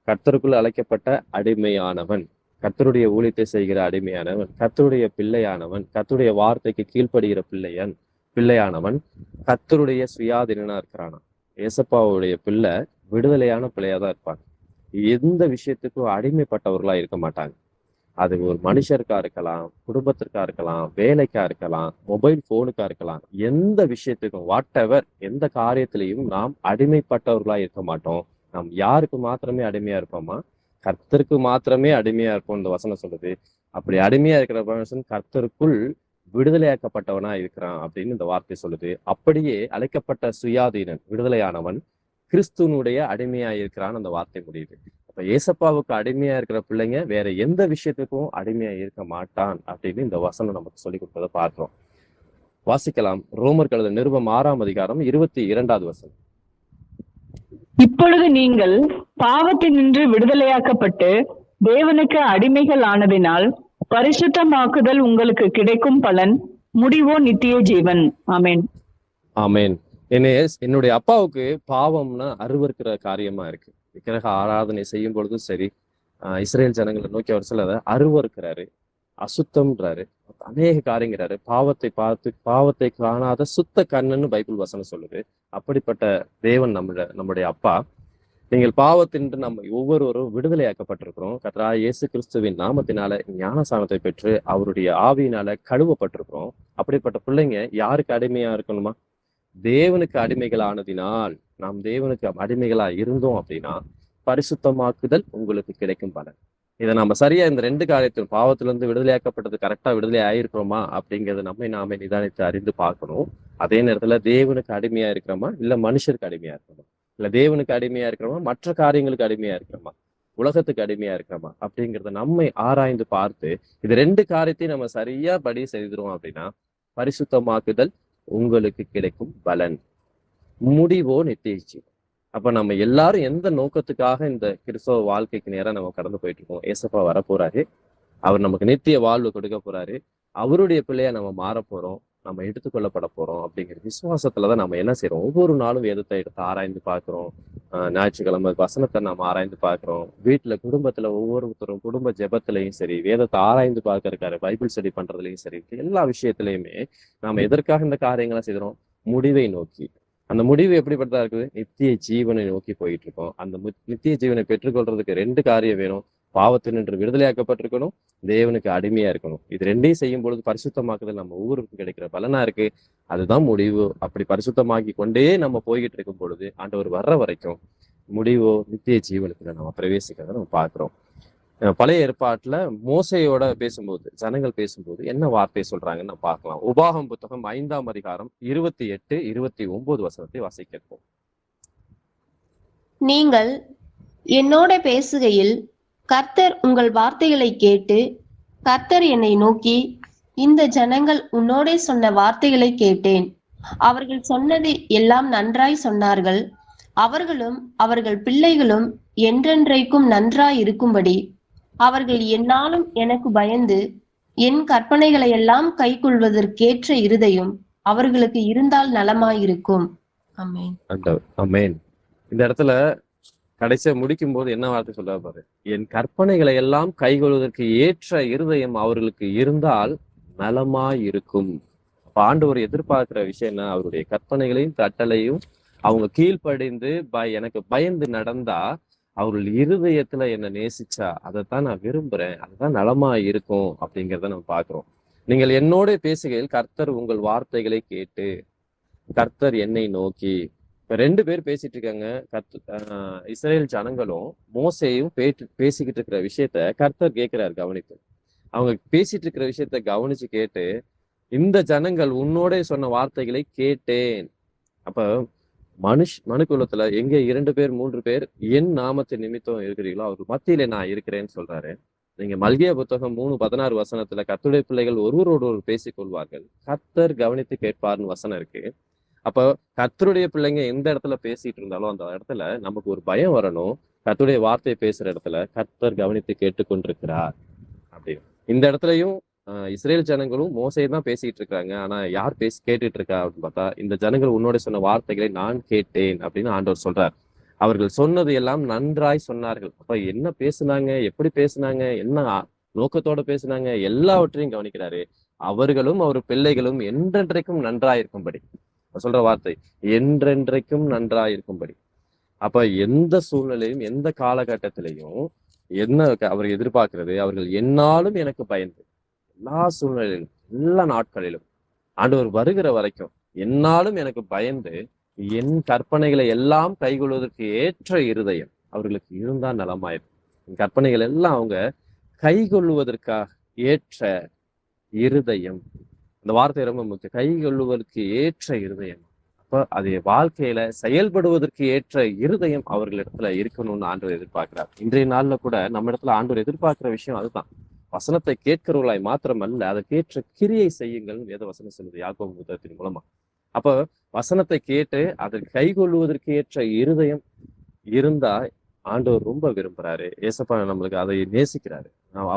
[SPEAKER 1] கர்த்தருக்குள்ள அழைக்கப்பட்ட அடிமையானவன், கர்த்தருடைய ஊழியத்தை செய்கிற அடிமையானவன், கர்த்தருடைய பிள்ளையானவன், கர்த்தருடைய வார்த்தைக்கு கீழ்ப்படுகிற பிள்ளையானவன் கர்த்தருடைய சுயாதீனனா இருக்கிறானா. ஏசப்பாவுடைய பிள்ளை விடுதலையான பிள்ளையாதான் இருப்பாங்க. எந்த விஷயத்துக்கும் அடிமைப்பட்டவர்களா இருக்க மாட்டாங்க. அது ஒரு மனுஷருக்கா இருக்கலாம், குடும்பத்திற்கா இருக்கலாம், வேலைக்கா இருக்கலாம், மொபைல் போனுக்கா இருக்கலாம், எந்த விஷயத்துக்கும் வாட்டெவர் எந்த காரியத்திலையும் நாம் அடிமைப்பட்டவர்களா இருக்க மாட்டோம். நாம் யாருக்கு மாத்திரமே அடிமையா இருப்போமா? கர்த்தருக்கு மாத்திரமே அடிமையா இருப்போம் இந்த வசனம் சொல்லுது. அப்படி அடிமையா இருக்கிற மனுஷன் கர்த்தருக்குள் விடுதலையாக்கப்பட்டவனா இருக்கிறான் அப்படின்னு இந்த வார்த்தை சொல்லுது. அப்படியே அழைக்கப்பட்ட சுயாதீனன், விடுதலையானவன் கிறிஸ்துவனுடைய அடிமையா இருக்கிறான்னு அந்த வார்த்தை முடியுது. அப்ப ஏசப்பாவுக்கு அடிமையா இருக்கிற பிள்ளைங்க வேற எந்த விஷயத்துக்கும் அடிமையா இருக்க மாட்டான் அப்படின்னு இந்த வசனம் நமக்கு சொல்லி கொடுத்ததை பார்க்கிறோம். வாசிக்கலாம் ரோமர் கழுத நிருபம் 6ஆம் அதிகாரம் 22வது வசனம்.
[SPEAKER 4] இப்பொழுது நீங்கள் பாவத்தினின்று விடுதலையாக்கப்பட்டு தேவனுக்கு அடிமைகள் ஆனதினால் பரிசுத்தமாக்குதல் உங்களுக்கு கிடைக்கும் பலன் முடிவோ நித்திய ஜீவன். ஆமேன்.
[SPEAKER 1] ஆமேன். என்னுடைய அப்பாவுக்கு பாவம்னா அருவருக்கிற காரியமா இருக்கு. விக்கிரக ஆராதனை செய்யும் பொழுதும் சரி, இஸ்ரேல் ஜனங்களை நோக்கி அவர் சிலதை அருவருக்கிறாரு, அசுத்தம்ன்றாரு, அநேக காரியங்கிறாரு. பாவத்தை காணாத சுத்த கண்ணுன்னு பைபிள் வசனம் சொல்லுது. அப்படிப்பட்ட தேவன் நம்முடைய அப்பா. நீங்கள் பாவத்தின்று நம்ம ஒவ்வொருவரும் விடுதலையாக்கப்பட்டிருக்கிறோம். கர்த்தராகிய இயேசு கிறிஸ்துவின் நாமத்தினால ஞானசானத்தை பெற்று அவருடைய ஆவியினால கழுவப்பட்டிருக்கிறோம். அப்படிப்பட்ட பிள்ளைங்க யாருக்கு அடிமையா இருக்கணுமா? தேவனுக்கு அடிமைகள் ஆனதினால், நாம் தேவனுக்கு அடிமைகளா இருந்தோம் அப்படின்னா பரிசுத்தமாக்குதல் உங்களுக்கு கிடைக்கும் பலன். இதை நம்ம சரியா இந்த ரெண்டு காரியத்திலும் பாவத்திலிருந்து விடுதலையாக்கப்பட்டது கரெக்டா விடுதலை ஆயிருக்கிறோமா அப்படிங்கறத நாமே நிதானித்து அறிந்து பார்க்கணும். அதே நேரத்துல தேவனுக்கு அடிமையா இருக்கிறோமா இல்ல மனுஷருக்கு அடிமையா இருக்கிறோமா, இல்ல தேவனுக்கு அடிமையா இருக்கிறோமா மற்ற காரியங்களுக்கு அடிமையா இருக்கிறோமா, உலகத்துக்கு அடிமையா இருக்கிறோமா அப்படிங்கிறத நம்மை ஆராய்ந்து பார்த்து இது ரெண்டு காரியத்தையும் நம்ம சரியா படி செய்திரும் அப்படின்னா பரிசுத்தமாக்குதல் உங்களுக்கு கிடைக்கும் பலன், முடிவோ நித்திய ஜீவன். அப்ப நம்ம எல்லாரும் எந்த நோக்கத்துக்காக இந்த கிறிஸ்தவ வாழ்க்கைக்கு நேரம் நம்ம கடந்து போயிட்டு இருக்கோம்? ஏசப்பா வரப்போறாரு, அவர் நமக்கு நித்திய வாழ்வு கொடுக்க போறாரு, அவருடைய பிள்ளையா நம்ம மாற போறோம், நம்ம எடுத்துக்கொள்ளப்பட போறோம் அப்படிங்கிற விசுவாசத்துலதான் நம்ம என்ன செய்யறோம்? ஒவ்வொரு நாளும் வேதத்தை எடுத்து ஆராய்ந்து பார்க்கிறோம். ஞாயிற்றுக்கிழமை வசனத்தை நம்ம ஆராய்ந்து பார்க்கிறோம். வீட்டுல குடும்பத்துல ஒவ்வொருத்தரும் குடும்ப ஜெபத்திலையும் சரி, வேதத்தை ஆராய்ந்து பார்க்கறக்காரு, பைபிள் ஸ்டடி பண்றதுலயும் சரி, எல்லா விஷயத்திலயுமே நாம எதற்காக இந்த காரியங்களை செய்யறோம்? முடிவை நோக்கி. அந்த முடிவு எப்படிப்பட்டதா இருக்குது? நித்திய ஜீவனை நோக்கி போயிட்டு இருக்கோம். அந்த நித்திய ஜீவனை பெற்றுக்கொள்றதுக்கு ரெண்டு காரியம் வேணும். பாவத்தினின்று விடுதலையாக்கப்பட்டிருக்கணும், தேவனுக்கு அடிமையா இருக்கணும். இது ரெண்டையும் செய்யும் பொழுது பரிசுத்தமாக்குதல் நம்ம ஒவ்வொருக்கும் கிடைக்கிற பலனா இருக்கு. அதுதான் முடிவு. அப்படி பரிசுத்தமாக்கி கொண்டே நம்ம போய்கிட்டு இருக்கும் பொழுது ஆண்டவர் வர்ற வரைக்கும் முடிவோ நித்திய ஜீவனுக்குள்ள நம்ம பிரவேசிக்கிறத நம்ம பார்க்கிறோம். பழைய ஏற்பாட்டுல மோசையோட பேசும்போது, ஜனங்கள் பேசும்போது என்ன வார்த்தை சொல்றாங்கன்னு நம்ம பார்க்கலாம். உபாகம் புத்தகம் 5ஆம் அதிகாரம் 28, 29 வசனத்தை வாசிக்கிறோம்.
[SPEAKER 2] நீங்கள் என்னோட பேசுகையில் கர்த்தர் உங்கள் வார்த்தைகளை கேட்டு, கர்த்தர் என்னை நோக்கி, இந்த ஜனங்கள் உன்னோடே சொன்ன வார்த்தைகளை கேட்டேன், அவர்கள் சொன்னது எல்லாம் நன்றாய் சொன்னார்கள், அவர்களும் அவர்கள் பிள்ளைகளும் என்றென்றைக்கும் நன்றாய் இருக்கும்படி அவர்கள் என்னாலும் எனக்கு பயந்து என் கற்பனைகளை எல்லாம் கைக்கொள்வதற்கேற்ற இருதயம் அவர்களுக்கு இருந்தால் நலமாயிருக்கும். ஆமென்.
[SPEAKER 1] ஆமென். இந்த இடத்துல கடைசியா முடிக்கும் போது என்ன வார்த்தை சொல்ல பாரு, என் கற்பனைகளை எல்லாம் கைகொள்வதற்கு ஏற்ற இருதயம் அவர்களுக்கு இருந்தால் நலமாயிருக்கும். அப்ப ஆண்டவர் எதிர்பார்க்கிற விஷயம் என்ன? அவருடைய கற்பனைகளையும் கட்டளையும் அவங்க கீழ்ப்படிந்து எனக்கு பயந்து நடந்தா, அவர்கள் இருதயத்துல என்ன நேசிச்சா, அதைத்தான் நான் விரும்புறேன், அதுதான் நலமா இருக்கும் அப்படிங்கிறத நம்ம பாக்குறோம். நீங்கள் என்னோட பேசுகையில் கர்த்தர் உங்கள் வார்த்தைகளை கேட்டு, கர்த்தர் என்னை நோக்கி. இப்ப ரெண்டு பேர் பேசிட்டு இருக்காங்க. இஸ்ரேல் ஜனங்களும் மோசேயும் பேசிக்கிட்டு இருக்கிற விஷயத்த கர்த்தர் கேட்கிறாரு கவனித்து. அவங்க பேசிட்டு இருக்கிற விஷயத்த கவனிச்சு கேட்டு, இந்த ஜனங்கள் உன்னோட சொன்ன வார்த்தைகளை கேட்டேன். அப்ப மனுக்குலத்துல எங்க 2 பேர் 3 பேர் என் நாமத்தின் நிமித்தம் இருக்கிறீங்களோ அவர்கள் மத்தியில நான் இருக்கிறேன்னு சொல்றாரு. நீங்க மல்கியா புத்தகம் 3:16 வசனத்துல கர்த்தருடைய பிள்ளைகள் ஒருவரோடு பேசிக் கொள்வார்கள், கர்த்தர் கவனித்து கேட்பார்னு வசனம் இருக்கு. அப்ப கர்த்தருடைய பிள்ளைங்க எந்த இடத்துல பேசிட்டு இருந்தாலும் அந்த இடத்துல நமக்கு ஒரு பயம் வரணும். கர்த்தருடைய வார்த்தையை பேசுற இடத்துல கர்த்தர் கவனித்து கேட்டுக்கொண்டிருக்கிறார் அப்படின்னு. இந்த இடத்துலயும் இஸ்ரேல் ஜனங்களும் மோசே தான் பேசிட்டு இருக்காங்க. ஆனா யார் கேட்டுட்டு இருக்கா அப்படின்னு பார்த்தா, இந்த ஜனங்கள் உன்னோட சொன்ன வார்த்தைகளை நான் கேட்டேன் அப்படின்னு ஆண்டவர் சொல்றார். அவர்கள் சொன்னது எல்லாம் நன்றாய் சொன்னார்கள். அப்ப என்ன பேசுனாங்க, எப்படி பேசுனாங்க, என்ன நோக்கத்தோட பேசுனாங்க, எல்லாவற்றையும் கவனிக்கிறாரு. அவர்களும் அவர் பிள்ளைகளும் என்றென்றைக்கும் நன்றாயிருக்கும்படி சொல்ற வார்த்தை, என்றென்றைக்கும் நன்றாயிருக்கும்படி. அப்ப எந்த சூழ்நிலையும் எந்த காலகட்டத்திலையும் என்ன அவர் எதிர்பார்க்கிறது? அவர்கள் என்னாலும் எனக்கு பயந்து, எல்லா சூழ்நிலையிலும் எல்லா நாட்களிலும் ஆண்டவர் வருகிற வரைக்கும் என்னாலும் எனக்கு பயந்து என் கற்பனைகளை எல்லாம் கைகொள்வதற்கு ஏற்ற இருதயம் அவர்களுக்கு இருந்தா நலமாயிருக்கும். என் கற்பனைகள் எல்லாம் அவங்க கைகொள்வதற்காக ஏற்ற இருதயம். இந்த வார்த்தை ரொம்ப முக்கியம். கைகொள்வதற்கு ஏற்ற இருதயம். அப்ப அது வாழ்க்கையில செயல்படுவதற்கு ஏற்ற இருதயம் அவர்களிடத்துல இருக்கணும்னு ஆண்டவர் எதிர்பார்க்கிறார். இன்றைய நாள்ல கூட நம்ம இடத்துல ஆண்டவர் எதிர்பார்க்கிற விஷயம் அதுதான். வசனத்தை கேட்கிறவர்களாய் மாத்திரமல்ல, அதற்கேற்ற கிரியை செய்யுங்கள் வேத வசனம் சொல்லுது யாக்கோபு புத்தகத்தின் மூலமா. அப்ப வசனத்தை கேட்டு அதை கைகொள்வதற்கு ஏற்ற இருதயம் இருந்தா ஆண்டவர் ரொம்ப விரும்புறாரு. ஏசப்பா நம்மளுக்கு அதை நேசிக்கிறாரு.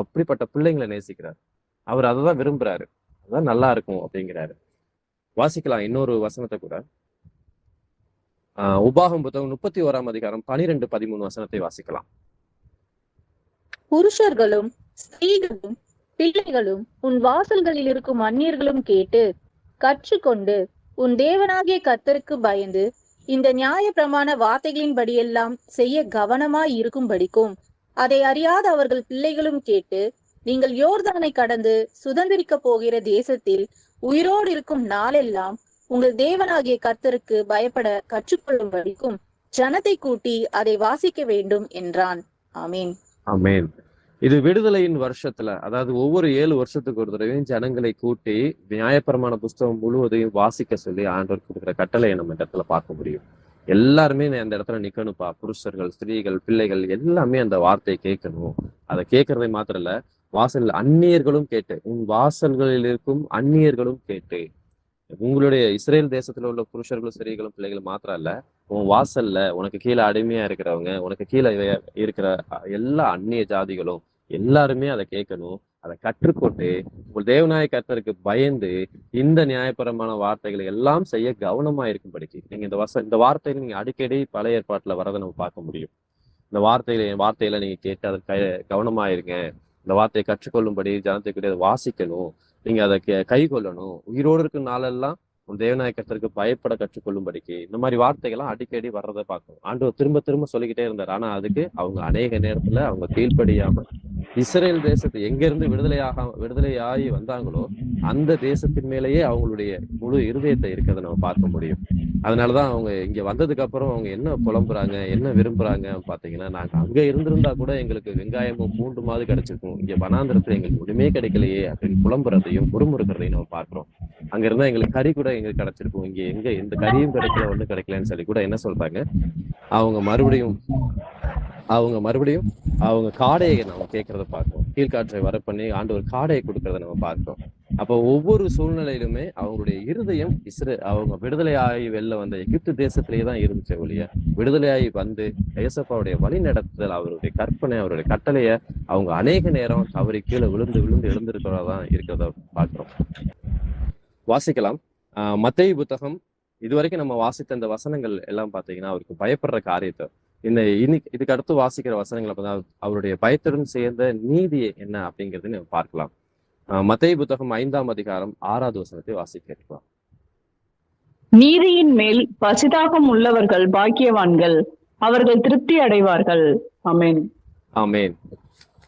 [SPEAKER 1] அப்படிப்பட்ட பிள்ளைங்களை நேசிக்கிறாரு. அவர் அதை தான் விரும்புறாரு. அதுதான் நல்லா இருக்கும் அப்படிங்கிறாரு. வாசிக்கலாம் இன்னொரு வசனத்தை கூட. உபாகம் புத்தகம் 31ஆம் அதிகாரம் 12, 13 வசனத்தை வாசிக்கலாம்.
[SPEAKER 3] புருஷர்களும் ஸ்திரீகளும் பிள்ளைகளும் உன் வாசல்களில் இருக்கும் அந்நியர்களும் கேட்டு கற்றுக்கொண்டு உன் தேவனாகிய கர்த்தருக்கு பயந்து இந்த நியாய பிரமாண வார்த்தைகளின்படியெல்லாம் செய்ய கவனமாய் இருக்கும்படிக்கும் அதை அறியாத அவர்கள் பிள்ளைகளும் கேட்டு நீங்கள் யோர்தானை கடந்து சுதந்திரிக்க போகிற தேசத்தில் உயிரோடு இருக்கும் நாளெல்லாம் உங்கள் தேவனாகிய கர்த்தருக்கு பயப்பட கற்றுக்கொள்ளும்படிக்கும் ஜனத்தை கூட்டி அதை வாசிக்க வேண்டும் என்றான். ஆமேன்.
[SPEAKER 1] ஆமேன். இது விடுதலையின் வருஷத்துல, அதாவது ஒவ்வொரு 7 வருஷத்துக்கு ஒரு தடவையும் ஜனங்களை கூட்டி நியாயப்பிரமாண புஸ்தகம் முழுவதையும் வாசிக்க சொல்லி ஆண்டவர் கொடுக்குற கட்டளையை நம்ம இந்த இடத்துல பார்க்க முடியும். எல்லாருமே அந்த இடத்துல நிக்கணும்ப்பா. புருஷர்கள், ஸ்திரீகள், பிள்ளைகள் எல்லாமே அந்த வார்த்தையை கேட்கணும். அதை கேட்கறதை மாத்திரம் இல்ல, வாசல் அந்நியர்களும் கேட்டு, உன் வாசல்களில் இருக்கும் அந்நியர்களும் கேட்டு, உங்களுடைய இஸ்ரேல் தேசத்துல உள்ள புருஷர்களும் ஸ்திரீகளும் பிள்ளைகளும் மாத்திரம் இல்ல, உன் வாசல்ல உனக்கு கீழே அடிமையா இருக்கிறவங்க, உனக்கு கீழே இருக்கிற எல்லா அந்நிய ஜாதிகளும் எல்லாருமே அதை கேட்கணும். அதை கற்றுக்கொண்டு உங்கள் தேவநாய கர்த்தருக்கு பயந்து இந்த நியாயபரமான வார்த்தைகளை எல்லாம் செய்ய கவனமா இருக்கும்படிக்கு நீங்க இந்த வார்த்தையில நீங்க அடிக்கடி பழைய ஏற்பாட்டுல வரதை நம்ம பார்க்க முடியும். இந்த வார்த்தையில நீங்க கேட்டு அதை கவனமா இருங்க. இந்த வார்த்தையை கற்றுக்கொள்ளும்படி ஜனத்தை வாசிக்கணும். நீங்க அதை கை கொள்ளணும். உயிரோடு இருக்கும் நாளெல்லாம் உன் தேவநாய கர்த்தருக்கு பயப்பட கற்றுக்கொள்ளும்படிக்கு இந்த மாதிரி வார்த்தைகள்லாம் அடிக்கடி வர்றதை பார்க்கணும். ஆண்டவர் திரும்ப திரும்ப சொல்லிக்கிட்டே இருந்தார். ஆனா அதுக்கு அவங்க அநேக நேரத்துல அவங்க கீழ்ப்படியாம இஸ்ரேல் தேசத்தை எங்க இருந்து விடுதலையாகி வந்தாங்களோ அந்த தேசத்தின் மேலேயே அவங்களுடைய முழு இருதயத்தை இருக்கிறத நம்ம பார்க்க முடியும். அதனாலதான் அவங்க இங்க வந்ததுக்கு அப்புறம் அவங்க என்ன புலம்புறாங்க, என்ன விரும்புறாங்க பாத்தீங்கன்னா, நாங்க அங்க இருந்திருந்தா கூட எங்களுக்கு வெங்காயமும் பூண்டுமாவது கிடைச்சிருக்கும், இங்க வனாந்திரத்துல எங்களுக்கு ஒண்ணுமே கிடைக்கலையே அப்படின்னு புலம்புறதையும் முறுமுறுக்கிறதையும் நம்ம பார்க்கிறோம். அங்க இருந்தா எங்களுக்கு கறி கூட எங்களுக்கு கிடைச்சிருக்கும், இங்க எங்க இந்த கறியும் கிடைக்கல ஒண்ணும் கிடைக்கலன்னு சொல்லி கூட என்ன சொல்றாங்க, அவங்க மறுபடியும் அவங்க காடையை நம்ம கேட்கறத பார்க்கிறோம். கீழ்காற்றை வர பண்ணி ஆண்டவர் காடையை கொடுக்கறத நம்ம பார்க்கிறோம். அப்போ ஒவ்வொரு சூழ்நிலையிலுமே அவங்களுடைய இருதயம் அவங்க விடுதலையாகி வெளில வந்த எகிப்து தேசத்திலேயே தான் இருந்துச்சு ஒழிய, விடுதலையாகி வந்து ஏசப்பாவுடைய வழி நடத்துதல், அவருடைய கற்பனை, அவருடைய கட்டளைய அவங்க அநேக நேரம் தவறி கீழே விழுந்து எழுந்திருக்கிறதா இருக்கிறத பார்க்கிறோம். வாசிக்கலாம். மத்தேயு புத்தகம் இதுவரைக்கும் நம்ம வாசித்த இந்த வசனங்கள் எல்லாம் பாத்தீங்கன்னா அவருக்கு பயப்படுற காரியத்தை, இதுக்கு அடுத்து வாசிக்கிற வசனங்களை பார்த்தா அவருடைய பயத்துடன் சேர்ந்த நீதி என்ன அப்படிங்கிறது நம்ம பார்க்கலாம். மத்தேயு புத்தகம் 5ஆம் அதிகாரம் 6வது வசனத்தை வாசிக்கலாம்.
[SPEAKER 4] நீதியின் மேல் பசிதாகம் உள்ளவர்கள் பாக்கியவான்கள், அவர்கள் திருப்தி அடைவார்கள். ஆமென்.
[SPEAKER 1] ஆமென்.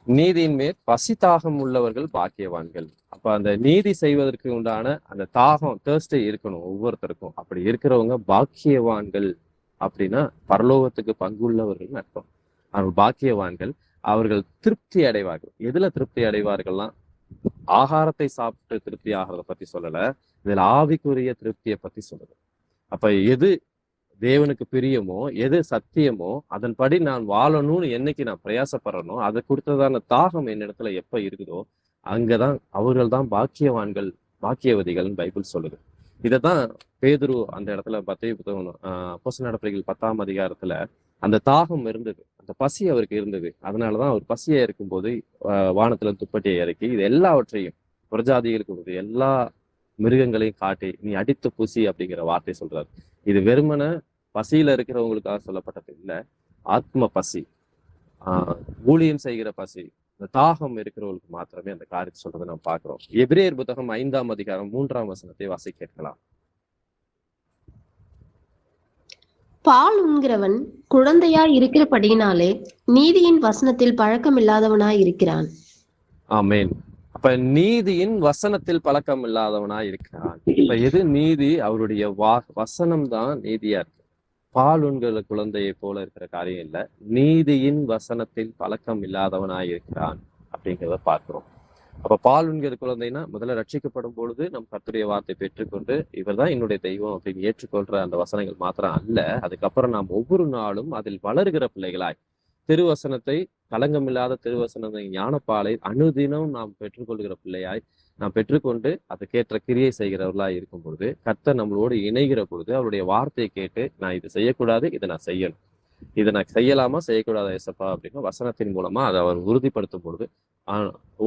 [SPEAKER 1] நீதியின் மேல் பசிதாகம் உள்ளவர்கள் பாக்கியவான்கள். அப்ப அந்த நீதி செய்வதற்கு உண்டான அந்த தாகம், தேர்ஸ்டே இருக்கணும் ஒவ்வொருத்தருக்கும். அப்படி இருக்கிறவங்க பாக்கியவான்கள். அப்படின்னா பரலோகத்துக்கு பங்குள்ளவர்கள் அர்த்தம். அவர்கள் பாக்கியவான்கள், அவர்கள் திருப்தி அடைவார்கள். எதுல திருப்தி அடைவார்கள்லாம், ஆகாரத்தை சாப்பிட்டு திருப்தி ஆகிறத பத்தி சொல்லல, இதுல ஆவிக்குரிய திருப்தியை பத்தி சொல்லுது. அப்ப எது தேவனுக்கு பிரியமோ, எது சத்தியமோ, அதன்படி நான் வாழணும்னு என்னைக்கு நான் பிரயாசப்படுறனோ, அதை கொடுத்ததான தாகம் என்னிடத்துல எப்ப இருக்குதோ அங்கதான் அவர்கள் தான் பாக்கியவான்கள், பாக்கியவதிகள் பைபிள் சொல்லுது. இதைதான் பேதுரு அந்த இடத்துல அப்போஸ்தலர் நடபடிகள் 10ஆம் அதிகாரத்துல அந்த தாகம் இருந்தது, அந்த பசி அவருக்கு இருந்தது. அதனாலதான் அவர் பசியா இருக்கும்போது வானத்துல துப்பட்டியை இறக்கி இது எல்லாவற்றையும் புறஜாதிகளுக்கு எல்லா மிருகங்களையும் காட்டி நீ அடித்து பூசி அப்படிங்கிற வார்த்தை சொல்றாரு. இது வெறுமன பசியில இருக்கிறவங்களுக்காக சொல்லப்பட்டது இல்லை, ஆத்ம பசி, ஊழியம் செய்கிற பசி, இந்த தாகம் இருக்கிறவங்களுக்கு மாத்திரமே அந்த காரியத்தை சொல்றதை நம்ம பார்க்கிறோம். எபிரேயர் புத்தகம் 5ஆம் அதிகாரம் 3ஆம் வசனத்தை வாசிக்க கேட்கலாம்.
[SPEAKER 2] பால் உண்கிறவன் குழந்தையாய் இருக்கிறபடியினாலே நீதியின் வசனத்தில் பழக்கம் இல்லாதவனாய் இருக்கிறான்.
[SPEAKER 1] ஆமென். அப்ப நீதியின் வசனத்தில் பழக்கம் இல்லாதவனாய் இருக்கிறான். இப்ப எது நீதி? அவருடைய வசனம் தான் நீதியா இருக்கு. பால் உண்கிற குழந்தையை போல இருக்கிற காரியம் இல்ல, நீதியின் வசனத்தில் பழக்கம் இல்லாதவனாய் இருக்கிறான் அப்படிங்கிறத பார்க்கிறோம். அப்ப பால் உண்கிற குழந்தைன்னா முதல்ல ரட்சிக்கப்படும் பொழுது நம் கர்த்தருடைய வார்த்தை பெற்றுக்கொண்டு இவர் தான் என்னுடைய தெய்வம் அப்படின்னு ஏற்றுக்கொள்ற அந்த வசனங்கள் மாத்திரம் அல்ல, அதுக்கப்புறம் நாம் ஒவ்வொரு நாளும் அதில் வளர்கிற பிள்ளைகளாய் திருவசனத்தை, களங்கமில்லாத திருவசனத்தை, ஞானப்பாலை அனுதினம் நாம் பெற்றுக்கொள்கிற பிள்ளையாய் நாம் பெற்றுக்கொண்டு அதுக்கேற்ற கிரியை செய்கிறவர்களாய் இருக்கும் பொழுது, கர்த்தர் நம்மளோடு இணைகிற பொழுது அவருடைய வார்த்தையை கேட்டு நான் இது செய்யக்கூடாது, இதை நான் செய்யணும், இதை நான் செய்யலாமா செய்யக்கூடாது ஏசப்பா அப்படின்னு வசனத்தின் மூலமா அதை அவர் உறுதிப்படுத்தும் பொழுது,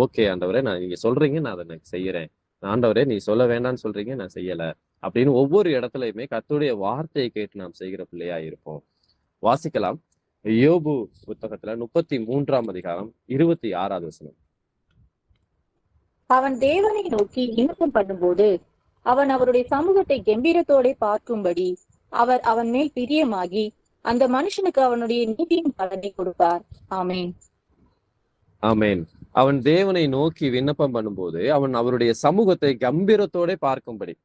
[SPEAKER 1] ஓகே ஆண்டவரே, நீங்க சொல்றீங்க, நான் அதை செய்யறேன், ஆண்டவரே நீ சொல்ல வேண்டாம்னு சொல்றீங்க, நான் செய்யல அப்படின்னு ஒவ்வொரு இடத்துலயுமே கர்த்தருடைய வார்த்தையை கேட்டு நாம் செய்கிற பிள்ளையா இருப்போம். வாசிக்கலாம். யோபு புத்தகத்துல 33ஆம் அதிகாரம் 26வது வசனம்.
[SPEAKER 3] அவன் தேவனை நோக்கி விண்ணப்பம் பண்ணும்போது அவன் அவருடைய சமூகத்தை கம்பீரத்தோட பார்க்கும்படி அவர் அவன் மேல் பிரியமாகி அந்த மனுஷனுக்கு அவனுடைய நீதியின் பலனை கொடுப்பார். ஆமேன்.
[SPEAKER 1] ஆமேன். அவன் தேவனை நோக்கி விண்ணப்பம் பண்ணும்போது அவன் அவருடைய சமூகத்தை கம்பீரத்தோட பார்க்கும்படி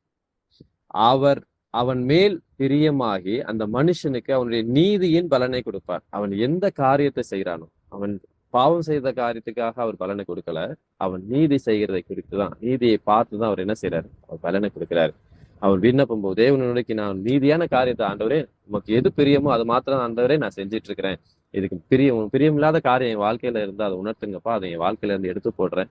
[SPEAKER 1] அவன் மேல் பிரியமாகி அந்த மனுஷனுக்கு அவனுடைய நீதியின் பலனை கொடுப்பார். அவன் எந்த காரியத்தை செய்யறானோ, அவன் பாவம் செய்த காரியத்துக்காக அவர் பலனை கொடுக்கல, அவன் நீதி செய்கிறதை குறித்து தான், நீதியை பார்த்து தான் அவர் என்ன செய்யறாரு, அவர் பலனை கொடுக்கிறாரு. அவர் விண்ணப்பம் போது தேவனுடைய நான் நீதியான காரியத்தை ஆண்டவரே உமக்கு எது பிரியமோ அது மாத்திரம் ஆண்டவரே நான் செஞ்சிட்டு இருக்கிறேன், இதுக்கு பிரியமில்லாத காரியம் என் வாழ்க்கையில இருந்தா அதை உணர்த்துங்கப்பா, அதை என் வாழ்க்கையில இருந்து எடுத்து போடுறேன்,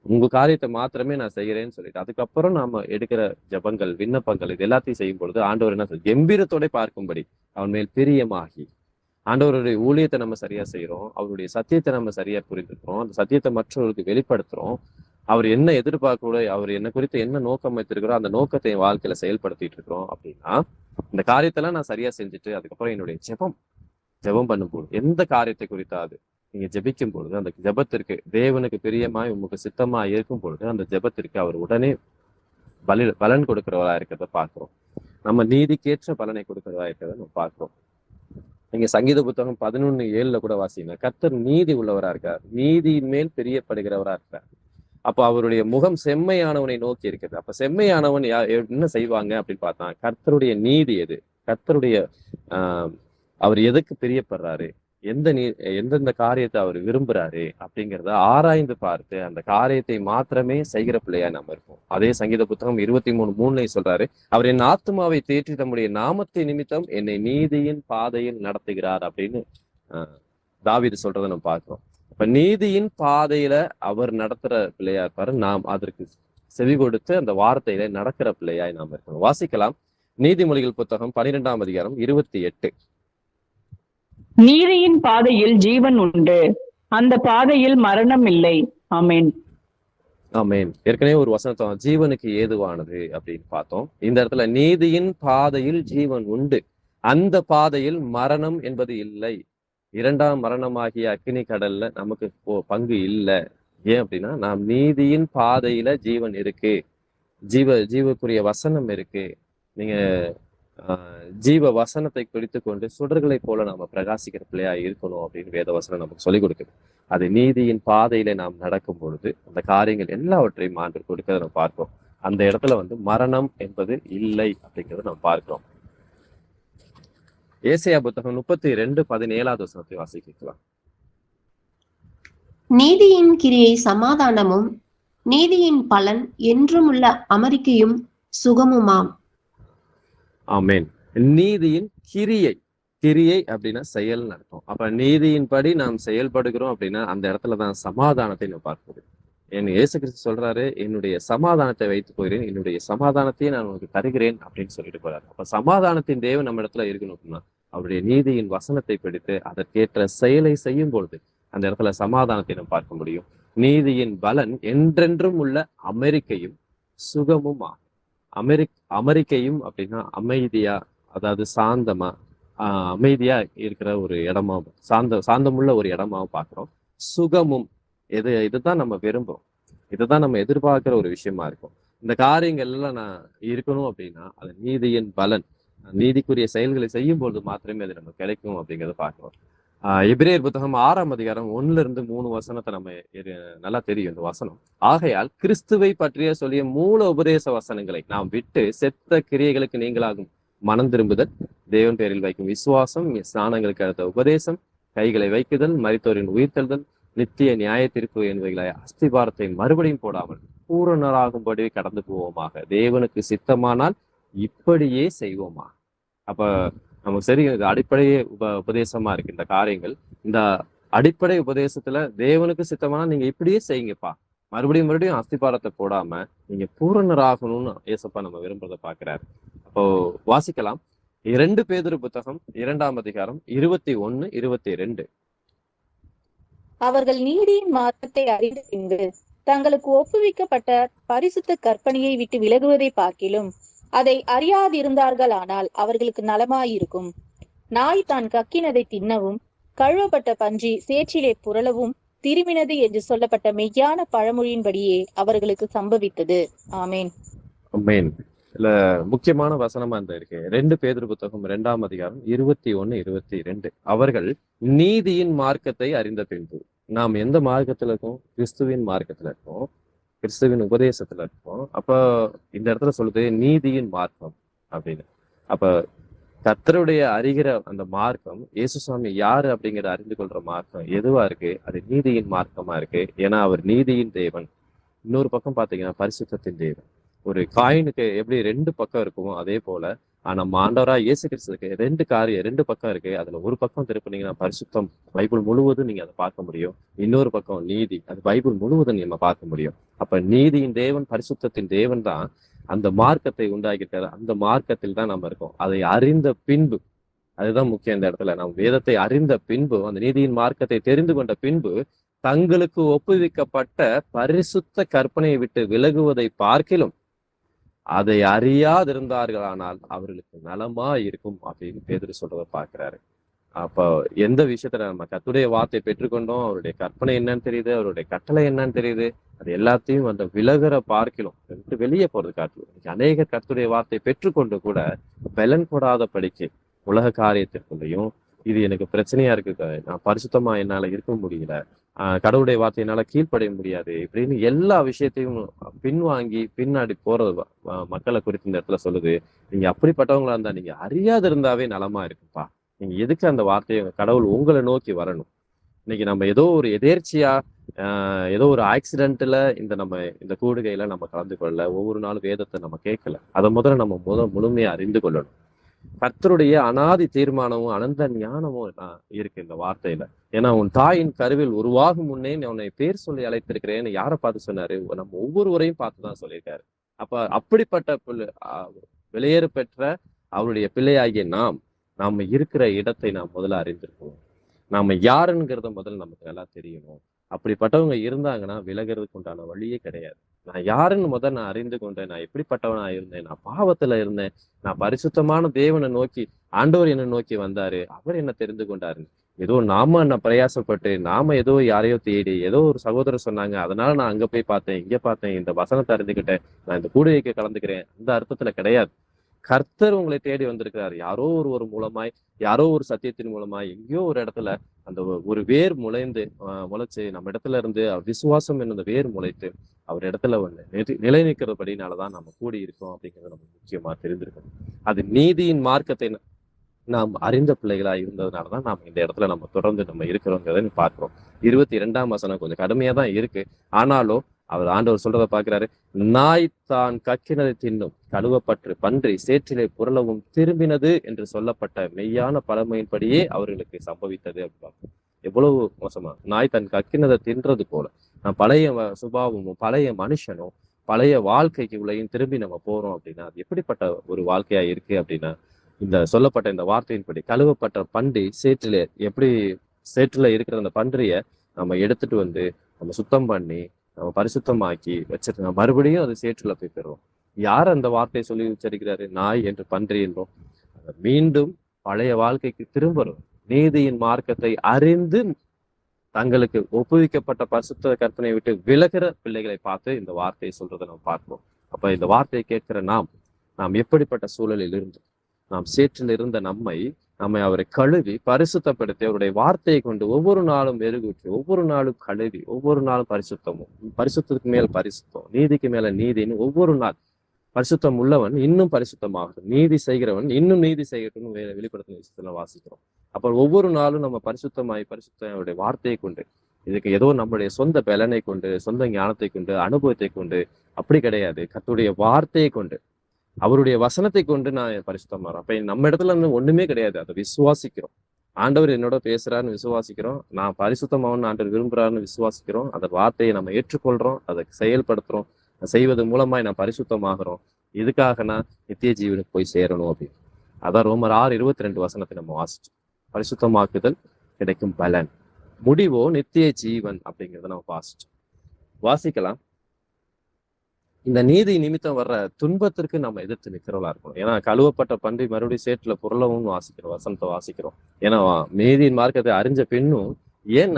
[SPEAKER 1] உங்க காரியத்தை மாத்திரமே நான் செய்கிறேன்னு சொல்லிட்டு அதுக்கப்புறம் நாம எடுக்கிற ஜபங்கள் விண்ணப்பங்கள் இது எல்லாத்தையும் செய்யும் பொழுது ஆண்டவர் என்ன கம்பீரத்தோட பார்க்கும்படி அவன் மேல் பிரியமாகி, ஆண்டவருடைய ஊழியத்தை நம்ம சரியா செய்யறோம், அவருடைய சத்தியத்தை நம்ம சரியா புரிந்துக்கிறோம், அந்த சத்தியத்தை மற்றவர்களுக்கு வெளிப்படுத்துறோம், அவர் என்ன எதிர்பார்க்கூட அவர் என்ன குறித்து என்ன நோக்கம் வைத்திருக்கிறோம் அந்த நோக்கத்தை என் வாழ்க்கையில செயல்படுத்திட்டு இருக்கிறோம் அப்படின்னா இந்த காரியத்தெல்லாம் நான் சரியா செஞ்சுட்டு அதுக்கப்புறம் என்னுடைய ஜெபம் பண்ணும்போது எந்த காரியத்தை குறித்தாது நீங்க ஜெபிக்கும் பொழுது அந்த ஜெபத்திற்கு தேவனுக்கு பிரியமாய் உமக்கு சித்தமாய் இருக்கும் பொழுது அந்த ஜெபத்திற்கு அவர் உடனே பலன் கொடுக்கிறவரா இருக்கிறத பார்க்கிறோம். நம்ம நீதிக்கேற்ற பலனை கொடுக்கிறதா இருக்கிறத நம்ம பார்க்கிறோம். நீங்க சங்கீத புத்தகம் 11:7 கூட வாசிங்க, கர்த்தர் நீதி உள்ளவரா இருக்கார், நீதியின் மேல் பிரியப்படுகிறவரா இருக்கார். அப்ப அவருடைய முகம் செம்மையானவனை நோக்கி இருக்குது. அப்ப செம்மையானவன் என்ன செய்வாங்க அப்படின்னு பார்த்தா கர்த்தருடைய நீதி எது, கர்த்தருடைய அவர் எதுக்கு பிரியப்படுறாரு, எந்தெந்த காரியத்தை அவர் விரும்புறாரு அப்படிங்கிறத ஆராய்ந்து பார்த்து அந்த காரியத்தை மாத்திரமே செய்கிற பிள்ளையா நம்ம இருப்போம். அதே சங்கீத புத்தகம் 23:3 சொல்றாரு, அவர் என் ஆத்மாவை தேற்றி தம்முடைய நாமத்தை நிமித்தம் என்னை நீதியின் பாதையில் நடத்துகிறார் அப்படின்னு தாவீது சொல்றதை நம்ம பார்க்கிறோம். இப்ப நீதியின் பாதையில அவர் நடத்துற பிள்ளையா இருப்பாரு, நாம் அதற்கு செவி கொடுத்து அந்த வார்த்தையில நடக்கிற பிள்ளையாய் நாம் இருக்கணும். வாசிக்கலாம் நீதிமொழிகள் புத்தகம் 12ஆம் அதிகாரம் 28.
[SPEAKER 4] நீதியின் பாதையில் ஜீவன் உண்டு, அந்த பாதையில் மரணம் இல்லை. ஆமேன்.
[SPEAKER 1] ஆமேன். ஏற்கனவே ஒரு வசனத்தை ஜீவனுக்கு ஏதுவானது அப்படின்னு பார்த்தோம். இந்த இடத்துல நீதியின் பாதையில் ஜீவன் உண்டு, அந்த பாதையில் மரணம் என்பது இல்லை. இரண்டாம் மரணமாகிய அக்கினி கடல்ல நமக்கு பங்கு இல்லை. ஏன் அப்படின்னா நாம் நீதியின் பாதையில ஜீவன் இருக்கு, ஜீவக்குரிய வசனம் இருக்கு. நீங்க ஜீவ வசனத்தை பிடித்து கொண்டு சுடர்களை போல நாம பிரகாசிக்கிற பிள்ளையா இருக்கணும் அப்படின்னு வேத வசனம் நமக்கு சொல்லிக் கொடுக்குது. அது நீதியின் பாதையில நாம் நடக்கும் பொழுது அந்த காரியங்கள் எல்லாவற்றையும் ஆண்டு கொடுக்கிறத நம்ம பார்க்கிறோம். அந்த இடத்துல மரணம் என்பது இல்லை அப்படிங்கிறத நம்ம பார்க்கிறோம். ஏசாயா புத்தகம் 32:17 வசனத்தை வாசிக்கலாம்.
[SPEAKER 2] நீதியின் கிரியை சமாதானமும் நீதியின் பலன் என்றும் உள்ள அமெரிக்கையும் சுகமுமாம்.
[SPEAKER 1] ஆமேன். நீதியின் கிரியை அப்படின்னா செயல் நடத்தும். அப்ப நீதியின்படி நாம் செயல்படுகிறோம் அப்படின்னா அந்த இடத்துலதான் சமாதானத்தை நம்ம பார்ப்பது. இயேசு கிறிஸ்து சொல்றாரு, என்னுடைய சமாதானத்தை வைத்து போகிறேன், என்னுடைய சமாதானத்தையே நான் உனக்கு தருகிறேன் அப்படின்னு சொல்லிட்டு போறாரு. அப்ப சமாதானத்தின் தேவன் நம்ம இடத்துல இருக்கணும் அப்படின்னா அவருடைய நீதியின் வசனத்தை பிடித்து அதற்கேற்ற செயலை செய்யும் பொழுது அந்த இடத்துல சமாதானத்தை நம்ம பார்க்க முடியும். நீதியின் பலன் என்றென்றும் உள்ள அமெரிக்கையும் சுகமுமா. அமெரிக்கையும் அப்படின்னா அமைதியா, அதாவது சாந்தமா, அமைதியா இருக்கிற ஒரு இடமா, சாந்தமுள்ள ஒரு இடமாவும் பார்க்கிறோம். சுகமும் இதுதான் நம்ம விரும்புறோம், இதுதான் நம்ம எதிர்பார்க்கிற ஒரு விஷயமா இருக்கும். இந்த காரியங்கள் எல்லாம் நான் இருக்கணும் அப்படின்னா அது நீதியின் பலன், நீதிக்குரிய செயல்களை செய்யும் பொழுது மாத்திரமே அது நம்ம கிடைக்கும் அப்படிங்கிறத பார்க்கிறோம். எபிரேயர் புத்தகம் 6ஆம் அதிகாரம் 1-3 வசனத்தை நம்ம நல்லா தெரியும் இந்த வசனம். ஆகையால் கிறிஸ்துவை பற்றிய சொல்லிய மூல உபதேச வசனங்களை நாம் விட்டு செத்த கிரியைகளுக்கு நீங்களாகும் மனம் திரும்புதல், தேவன் பேரில் வைக்கும் விசுவாசம், ஸ்நானங்களுக்கு அடுத்த உபதேசம், கைகளை வைக்குதல், மரித்தோரின் உயிர்த்தெழுதல், நித்திய நியாய தீர்ப்பு என்பவைகளை அஸ்திபாரத்தை மறுபடியும் போடாமல் பூரணராகும்படி கடந்து போவோமாக. தேவனுக்கு சித்தமானால் இப்படியே செய்வோமா. அப்ப நமக்கு சரி, இது அடிப்படையே உபதேசமா இருக்கு இந்த காரியங்கள். இந்த அடிப்படை உபதேசத்துல தேவனுக்கு சித்தமானா நீங்க இப்படியே செய்யுங்கப்பா, மறுபடியும் அஸ்திபாரத்தை போடாம நீங்க பூரணராகணும்னு ஏசப்பா நம்ம விரும்புறத பாக்குறாரு. அப்போ வாசிக்கலாம் 2 பேதுரு புத்தகம் 2ஆம் அதிகாரம் 21-22.
[SPEAKER 3] அவர்கள் நீதியின் மார்க்கத்தை அறிந்த பின்பு தங்களுக்கு ஒப்புவிக்கப்பட்ட பரிசுத்த கற்பனையை விட்டு விலகுவதை பார்க்கிலும் அதை அறியாதிருந்தார்களானால் அவர்களுக்கு நலமாயிருக்கும். நாய் தான் கக்கினதை தின்னவும் கழுவப்பட்ட பன்றி சேற்றிலே புரளவும் திரும்பினது என்று சொல்லப்பட்ட மெய்யான பழமொழியின்படியே அவர்களுக்கு சம்பவித்தது. ஆமேன்.
[SPEAKER 1] ஆமேன். இல்ல முக்கியமான வசனமா இந்த இருக்கு 2 பேதுரு புத்தகம் 2ஆம் அதிகாரம் 21-22. அவர்கள் நீதியின் மார்க்கத்தை அறிந்த பின்பு. நாம் எந்த மார்க்கத்துல இருக்கோம்? கிறிஸ்துவின் மார்க்கத்துல இருக்கோம், கிறிஸ்துவின் உபதேசத்துல இருக்கோம். அப்ப இந்த இடத்துல சொல்லுது நீதியின் மார்க்கம் அப்படின்னு. அப்ப கர்த்தருடைய அறிகிற அந்த மார்க்கம், இயேசுசாமி யாரு அப்படிங்கிற அறிந்து கொள்ற மார்க்கம் எதுவா இருக்கு? அது நீதியின் மார்க்கமா இருக்கு. ஏன்னா அவர் நீதியின் தேவன். இன்னொரு பக்கம் பாத்தீங்கன்னா பரிசுத்தத்தின் தேவன். ஒரு காயினுக்கு எப்படி 2 பக்கம் இருக்குமோ அதே போல நம்ம ஆண்டவரா இயேசு கிறிஸ்துக்கு 2 பக்கம் இருக்கு. அதுல ஒரு பக்கம் திருப்பினீங்கன்னா பரிசுத்தம், பைபிள் முழுவதும் நீங்க அதை பார்க்க முடியும். இன்னொரு பக்கம் நீதி, அது பைபிள் முழுவதும் நம்ம பார்க்க முடியும். அப்ப நீதியின் தேவன், பரிசுத்தத்தின் தேவன் தான் அந்த மார்க்கத்தை உண்டாக்கிட்டாரு. அந்த மார்க்கத்தில் தான் நம்ம இருக்கோம். அதை அறிந்த பின்பு, அதுதான் முக்கியம் இந்த இடத்துல, நம்ம வேதத்தை அறிந்த பின்பு, அந்த நீதியின் மார்க்கத்தை தெரிந்து கொண்ட பின்பு, தங்களுக்கு ஒப்புவிக்கப்பட்ட பரிசுத்த கற்பனையை விட்டு விலகுவதை பார்க்கிலும் அதை அறியாதிருந்தார்களானால் அவர்களுக்கு நலமா இருக்கும் அப்படின்னு பேதுரு சொல்றதை பார்க்கிறாரு. அப்போ எந்த விஷயத்துல நம்ம கர்த்தருடைய வார்த்தை பெற்றுக்கொண்டோம், அவருடைய கற்பனை என்னன்னு தெரியுது, அவருடைய கட்டளை என்னன்னு தெரியுது, அது எல்லாத்தையும் அந்த விலகுற பார்க்கிலும் வெளியே போறது காட்டிலும் அநேக கர்த்தருடைய வார்த்தை பெற்றுக்கொண்டு கூட பலன் கொடாத படிக்க உலக காரியத்திற்குள்ளேயும் இது எனக்கு பிரச்சனையா இருக்கு, நான் பரிசுத்தமா என்னால இருக்க முடியல, கடவுளுடைய வார்த்தை என்னால கீழ்ப்படைய முடியாது இப்படின்னு எல்லா விஷயத்தையும் பின்வாங்கி பின்னாடி போறது மக்களை குறித்து இந்த இடத்துல சொல்லுது. நீங்க அப்படிப்பட்டவங்களா இருந்தா நீங்க அறியாது இருந்தாவே நலமா இருக்குப்பா. நீங்க எதுக்கு அந்த வார்த்தையை, கடவுள் உங்களை நோக்கி வரணும். இன்னைக்கு நம்ம ஏதோ ஒரு எதேர்ச்சியா ஏதோ ஒரு ஆக்சிடென்ட்ல இந்த கூடுகையில நம்ம கலந்து கொள்ள, ஒவ்வொரு நாளும் வேதத்தை நம்ம கேட்கல. அதை முதல்ல நம்ம முழுமையா அறிந்து கொள்ளணும். கர்த்தருடைய அனாதி தீர்மானமும் அனந்த ஞானமும் இருக்கு இந்த வார்த்தையில. ஏன்னா உன் தாயின் கருவில் உருவாகும் முன்னே உன்னை பேர் சொல்லி அழைத்திருக்கிறேன்னு யாரை பார்த்து சொன்னாரு? நம்ம ஒவ்வொருவரையும் பார்த்துதான் சொல்லியிருக்காரு. அப்ப அப்படிப்பட்ட வெளியேறு பெற்ற அவருடைய பிள்ளையாகிய நாம இருக்கிற இடத்தை நாம் முதல்ல அறிந்திருக்கணும். நாம யாருங்கிறத முதல்ல நமக்கு நல்லா தெரியணும். அப்படிப்பட்டவங்க இருந்தாங்கன்னா விலகிறதுக்கு உண்டான வழியே கிடையாது. நான் யாருன்னு முதல் நான் அறிந்து கொண்டேன். நான் எப்படிப்பட்டவனா இருந்தேன், நான் பாவத்துல இருந்தேன், நான் பரிசுத்தமான தேவனை நோக்கி, ஆண்டவர் என்னை நோக்கி வந்தாரு, அவர் என்ன தெரிந்து கொண்டாரு. ஏதோ நாம பிரயாசப்பட்டு, நாம ஏதோ யாரையோ தேடி, ஏதோ ஒரு சகோதரர் சொன்னாங்க, அதனால நான் அங்க போய் பார்த்தேன், இங்க பார்த்தேன், இந்த வசனத்தை அறிந்துக்கிட்டேன், நான் இந்த கூடுகைக்கு கலந்துக்கிறேன், அந்த அர்த்தத்துல கிடையாது. கர்த்தர் உங்களை தேடி வந்திருக்கிறார். யாரோ ஒரு மூலமாய், யாரோ ஒரு சத்தியத்தின் மூலமாய், எங்கேயோ ஒரு இடத்துல அந்த ஒரு வேர் முளைச்சு நம்ம இடத்துல இருந்து விசுவாசம் என்னும் வேர் முளைத்து அவர் இடத்துல நிலை நிற்கிறபடினாலதான் நம்ம கூடி இருக்கோம் அப்படிங்கிறத நம்ம முக்கியமா தெரிந்திருக்கணும். அது நீதியின் மார்க்கத்தை நாம் அறிந்த பிள்ளைகளா இருந்ததுனாலதான் நாம இந்த இடத்துல நம்ம தொடர்ந்து நம்ம இருக்கிறோங்கிறத பார்க்கிறோம். 22ஆம் வசனம் கொஞ்சம் கடுமையா தான் இருக்கு. ஆனாலும் அவர் ஆண்டவர் சொல்றதை பார்க்கிறாரு. நாய் தான் கக்கினதை தின்னும், கழுவப்பட்டு பன்றி சேற்றிலே புரளவும் திரும்பினது என்று சொல்லப்பட்ட மெய்யான பழமையின்படியே அவர்களுக்கு சம்பவித்தது அப்படின்னு. எவ்வளவு மோசமா! நாய் தன் கக்கினதை தின்றது போல பழைய சுபாவமும் பழைய மனுஷனும் பழைய வாழ்க்கைக்கு உள்ளேயும் திரும்பி நம்ம போறோம் அப்படின்னா அது எப்படிப்பட்ட ஒரு வாழ்க்கையா இருக்கு அப்படின்னா, இந்த சொல்லப்பட்ட இந்த வார்த்தையின்படி கழுவப்பட்ட பன்றி சேற்றுல இருக்கிற அந்த பன்றிய நம்ம எடுத்துட்டு வந்து நம்ம சுத்தம் பண்ணி நம்ம பரிசுத்தமாக்கி வச்சிருக்க மறுபடியும் அது சேற்றுல போய் பெறுவோம். யார் அந்த வார்த்தையை சொல்லி உச்சரிக்கிறாரு? நாய் என்று பன்றி என்றும் மீண்டும் பழைய வாழ்க்கைக்கு திரும்புறோம். நீதியின் மார்க்கத்தை அறிந்து தங்களுக்கு ஒப்புவிக்கப்பட்ட பரிசுத்த கற்பனை விட்டு விலகிற பிள்ளைகளை பார்த்து இந்த வார்த்தையை சொல்றதை நம்ம பார்ப்போம். அப்ப இந்த வார்த்தையை கேட்கிற நாம் எப்படிப்பட்ட சூழலில் இருந்து, நாம் சேற்றில் இருந்த நம்மை அவரை கழுவி பரிசுத்தப்படுத்தி அவருடைய வார்த்தையை கொண்டு ஒவ்வொரு நாளும் மெருகூற்றி, ஒவ்வொரு நாளும் கழுவி, ஒவ்வொரு நாளும் பரிசுத்தத்துக்கு மேல் பரிசுத்தம், நீதிக்கு மேல நீதின்னு ஒவ்வொரு நாள் பரிசுத்தம் உள்ளவன் இன்னும் பரிசுத்தமாகட்டும், நீதி செய்கிறவன் இன்னும் நீதி செய்யட்டும் வெளிப்படுத்தின விஷயத்துல வாசிக்கிறோம். அப்ப ஒவ்வொரு நாளும் நம்ம அவருடைய வார்த்தையை கொண்டு, இதுக்கு ஏதோ நம்முடைய சொந்த பலனை கொண்டு, சொந்த ஞானத்தை கொண்டு, அனுபவத்தை கொண்டு அப்படி கிடையாது. கர்த்தருடைய வார்த்தையை கொண்டு, அவருடைய வசனத்தை கொண்டு நான் பரிசுத்தமாறேன். அப்ப நம்ம இடத்துல ஒண்ணுமே கிடையாது. அதை விசுவாசிக்கிறோம். ஆண்டவர் என்னோட பேசுறாருன்னு விசுவாசிக்கிறோம். நான் பரிசுத்தமாவன்னு ஆண்டவர் விரும்புறாருன்னு விசுவாசிக்கிறோம். அந்த வார்த்தையை நம்ம ஏற்றுக்கொள்றோம், அதை செயல்படுத்துறோம். செய்வது மூலமாய் நான் பரிசுத்தமாகறோம். இதுக்காக நான் நித்திய ஜீவனுக்கு போய் சேரணும் அப்படின்னு. அதான் ரோமர் 6:22 நம்ம வாசிச்சோம். பரிசுத்தமாக்குதல் கிடைக்கும் பலன், முடிவோ நித்திய ஜீவன் அப்படிங்கிறத நம்ம வாசிக்கலாம். இந்த நீதி நிமித்தம் வர்ற துன்பத்திற்கு நம்ம எதிர்த்து நிற்கிறவளா இருக்கணும். ஏன்னா கழுவப்பட்ட பன்றி மறுபடியும் சேற்றுல புரளவும் வசனத்தை வாசிக்கிறோம். ஏன்னா நீதியின் மார்க்கத்தை அறிஞ்ச பின்னும் ஏன்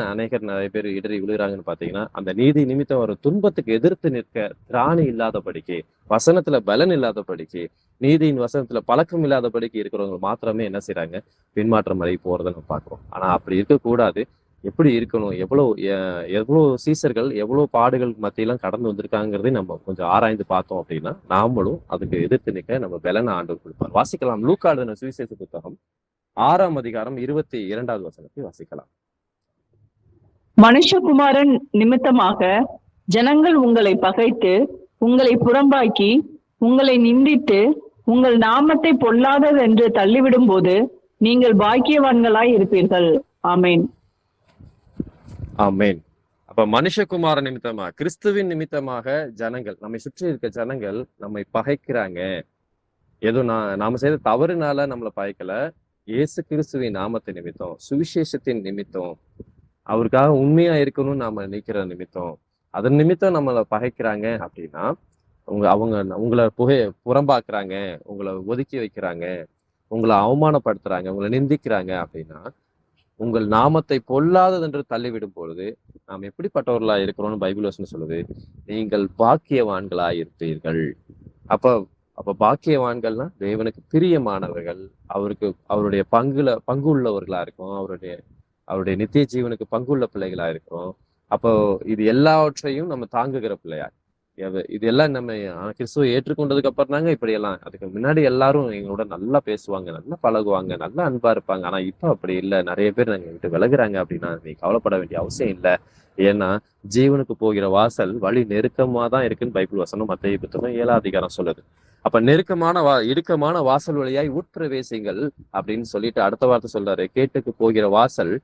[SPEAKER 1] நிறைய பேர் இடறி விழுகிறாங்கன்னு பாத்தீங்கன்னா, அந்த நீதி நிமித்தம் வர துன்பத்துக்கு எதிர்த்து நிற்க திராணி இல்லாதபடிக்கு, வசனத்துல பலன் இல்லாதபடிக்கு, நீதியின் வசனத்துல பழக்கம் இல்லாதபடிக்கு இருக்கிறவங்க மாத்திரமே என்ன செய்யறாங்க? பின்மாற்றம் அடைய போறதை நம்ம பார்க்கிறோம். ஆனா அப்படி இருக்கக்கூடாது. எப்படி இருக்கணும், எவ்வளவு சீசர்கள் எவ்வளவு பாடுகள் மத்தியெல்லாம் கடந்து வந்திருக்காங்கிறதை நம்ம கொஞ்சம் ஆராய்ந்து பார்த்தோம் அப்படின்னா நாமளும் அதுக்கு எதிர்த்து நிற்க நம்ம பலனை ஆண்டவர் கொடுப்பார். வாசிக்கலாம். லூக்கா எழுதின சுவிசேஷ புத்தகம் 6ஆம் அதிகாரம் 22வது வசனத்தை வாசிக்கலாம்.
[SPEAKER 4] மனுஷகுமாரன் நிமித்தமாக ஜனங்கள் உங்களை பகைத்து உங்களை புறம்பாக்கி உங்களை நிந்தித்து உங்கள் நாமத்தை பொல்லாதது என்று தள்ளிவிடும் போது நீங்கள் பாக்கியவான்களாய் இருப்பீர்கள். ஆமேன்.
[SPEAKER 1] ஆமேன். அப்ப மனுஷகுமார நிமித்தமா, கிறிஸ்துவின் நிமித்தமாக ஜனங்கள், நம்மை சுற்றி இருக்க ஜனங்கள் நம்மை பகைக்கிறாங்க. ஏதோ நாம செய்த தவறுனால நம்மளை பகைக்கல, இயேசு கிறிஸ்துவின் நாமத்தை நிமித்தம், சுவிசேஷத்தின் நிமித்தம், அவருக்காக உண்மையா இருக்கணும்னு நாம நினைக்கிற நிமித்தம், அதன் நிமித்தம் நம்மளை பகைக்கிறாங்க அப்படின்னா அவங்க உங்களை புறம்பாக்குறாங்க, உங்களை ஒதுக்கி வைக்கிறாங்க, உங்களை அவமானப்படுத்துறாங்க, உங்களை நிந்திக்கிறாங்க அப்படின்னா உங்கள் நாமத்தை பொல்லாதது என்று தள்ளிவிடும் பொழுது நாம் எப்படிப்பட்டவர்களா இருக்கிறோம்னு பைபிள் வசனம் சொல்லுது, நீங்கள் பாக்கியவான்களா இருப்பீர்கள். அப்ப பாக்கியவான்கள்னா தேவனுக்கு பிரியமானவர்கள், அவருடைய பங்கு உள்ளவர்களா இருக்கும், அவருடைய நித்திய ஜீவனுக்கு பங்குள்ள பிள்ளைகளா இருக்கும். அப்போ இது எல்லாவற்றையும் நம்ம தாங்குகிற பிள்ளையா, இது எல்லாம் நம்ம கிறிஸ்துவை ஏற்றுக்கொண்டதுக்கு அப்புறம் தாங்க இப்படி எல்லாம். அதுக்கு முன்னாடி எல்லாரும் எங்களோட நல்லா பேசுவாங்க, நல்லா பழகுவாங்க, நல்லா அன்பா இருப்பாங்க. ஆனா இப்ப அப்படி இல்லை, நிறைய பேர் நாங்க விட்டு விலகுறாங்க அப்படின்னா நீ கவலைப்பட வேண்டிய அவசியம் இல்லை. ஏன்னா ஜீவனுக்கு போகிற வாசல் வழி நெருக்கமா தான் இருக்குன்னு பைபிள் வசனம் மத்தேயு புத்தகம் 7ஆம் அதிகாரம் சொல்லுது. அப்ப இடுக்கமான வாசல் வழியாய் உட்பிரவேசிங்கள் அப்படின்னு சொல்லிட்டு அடுத்த வார்த்தை சொல்றாரு, கேட்டுக்கு போகிற வாசல்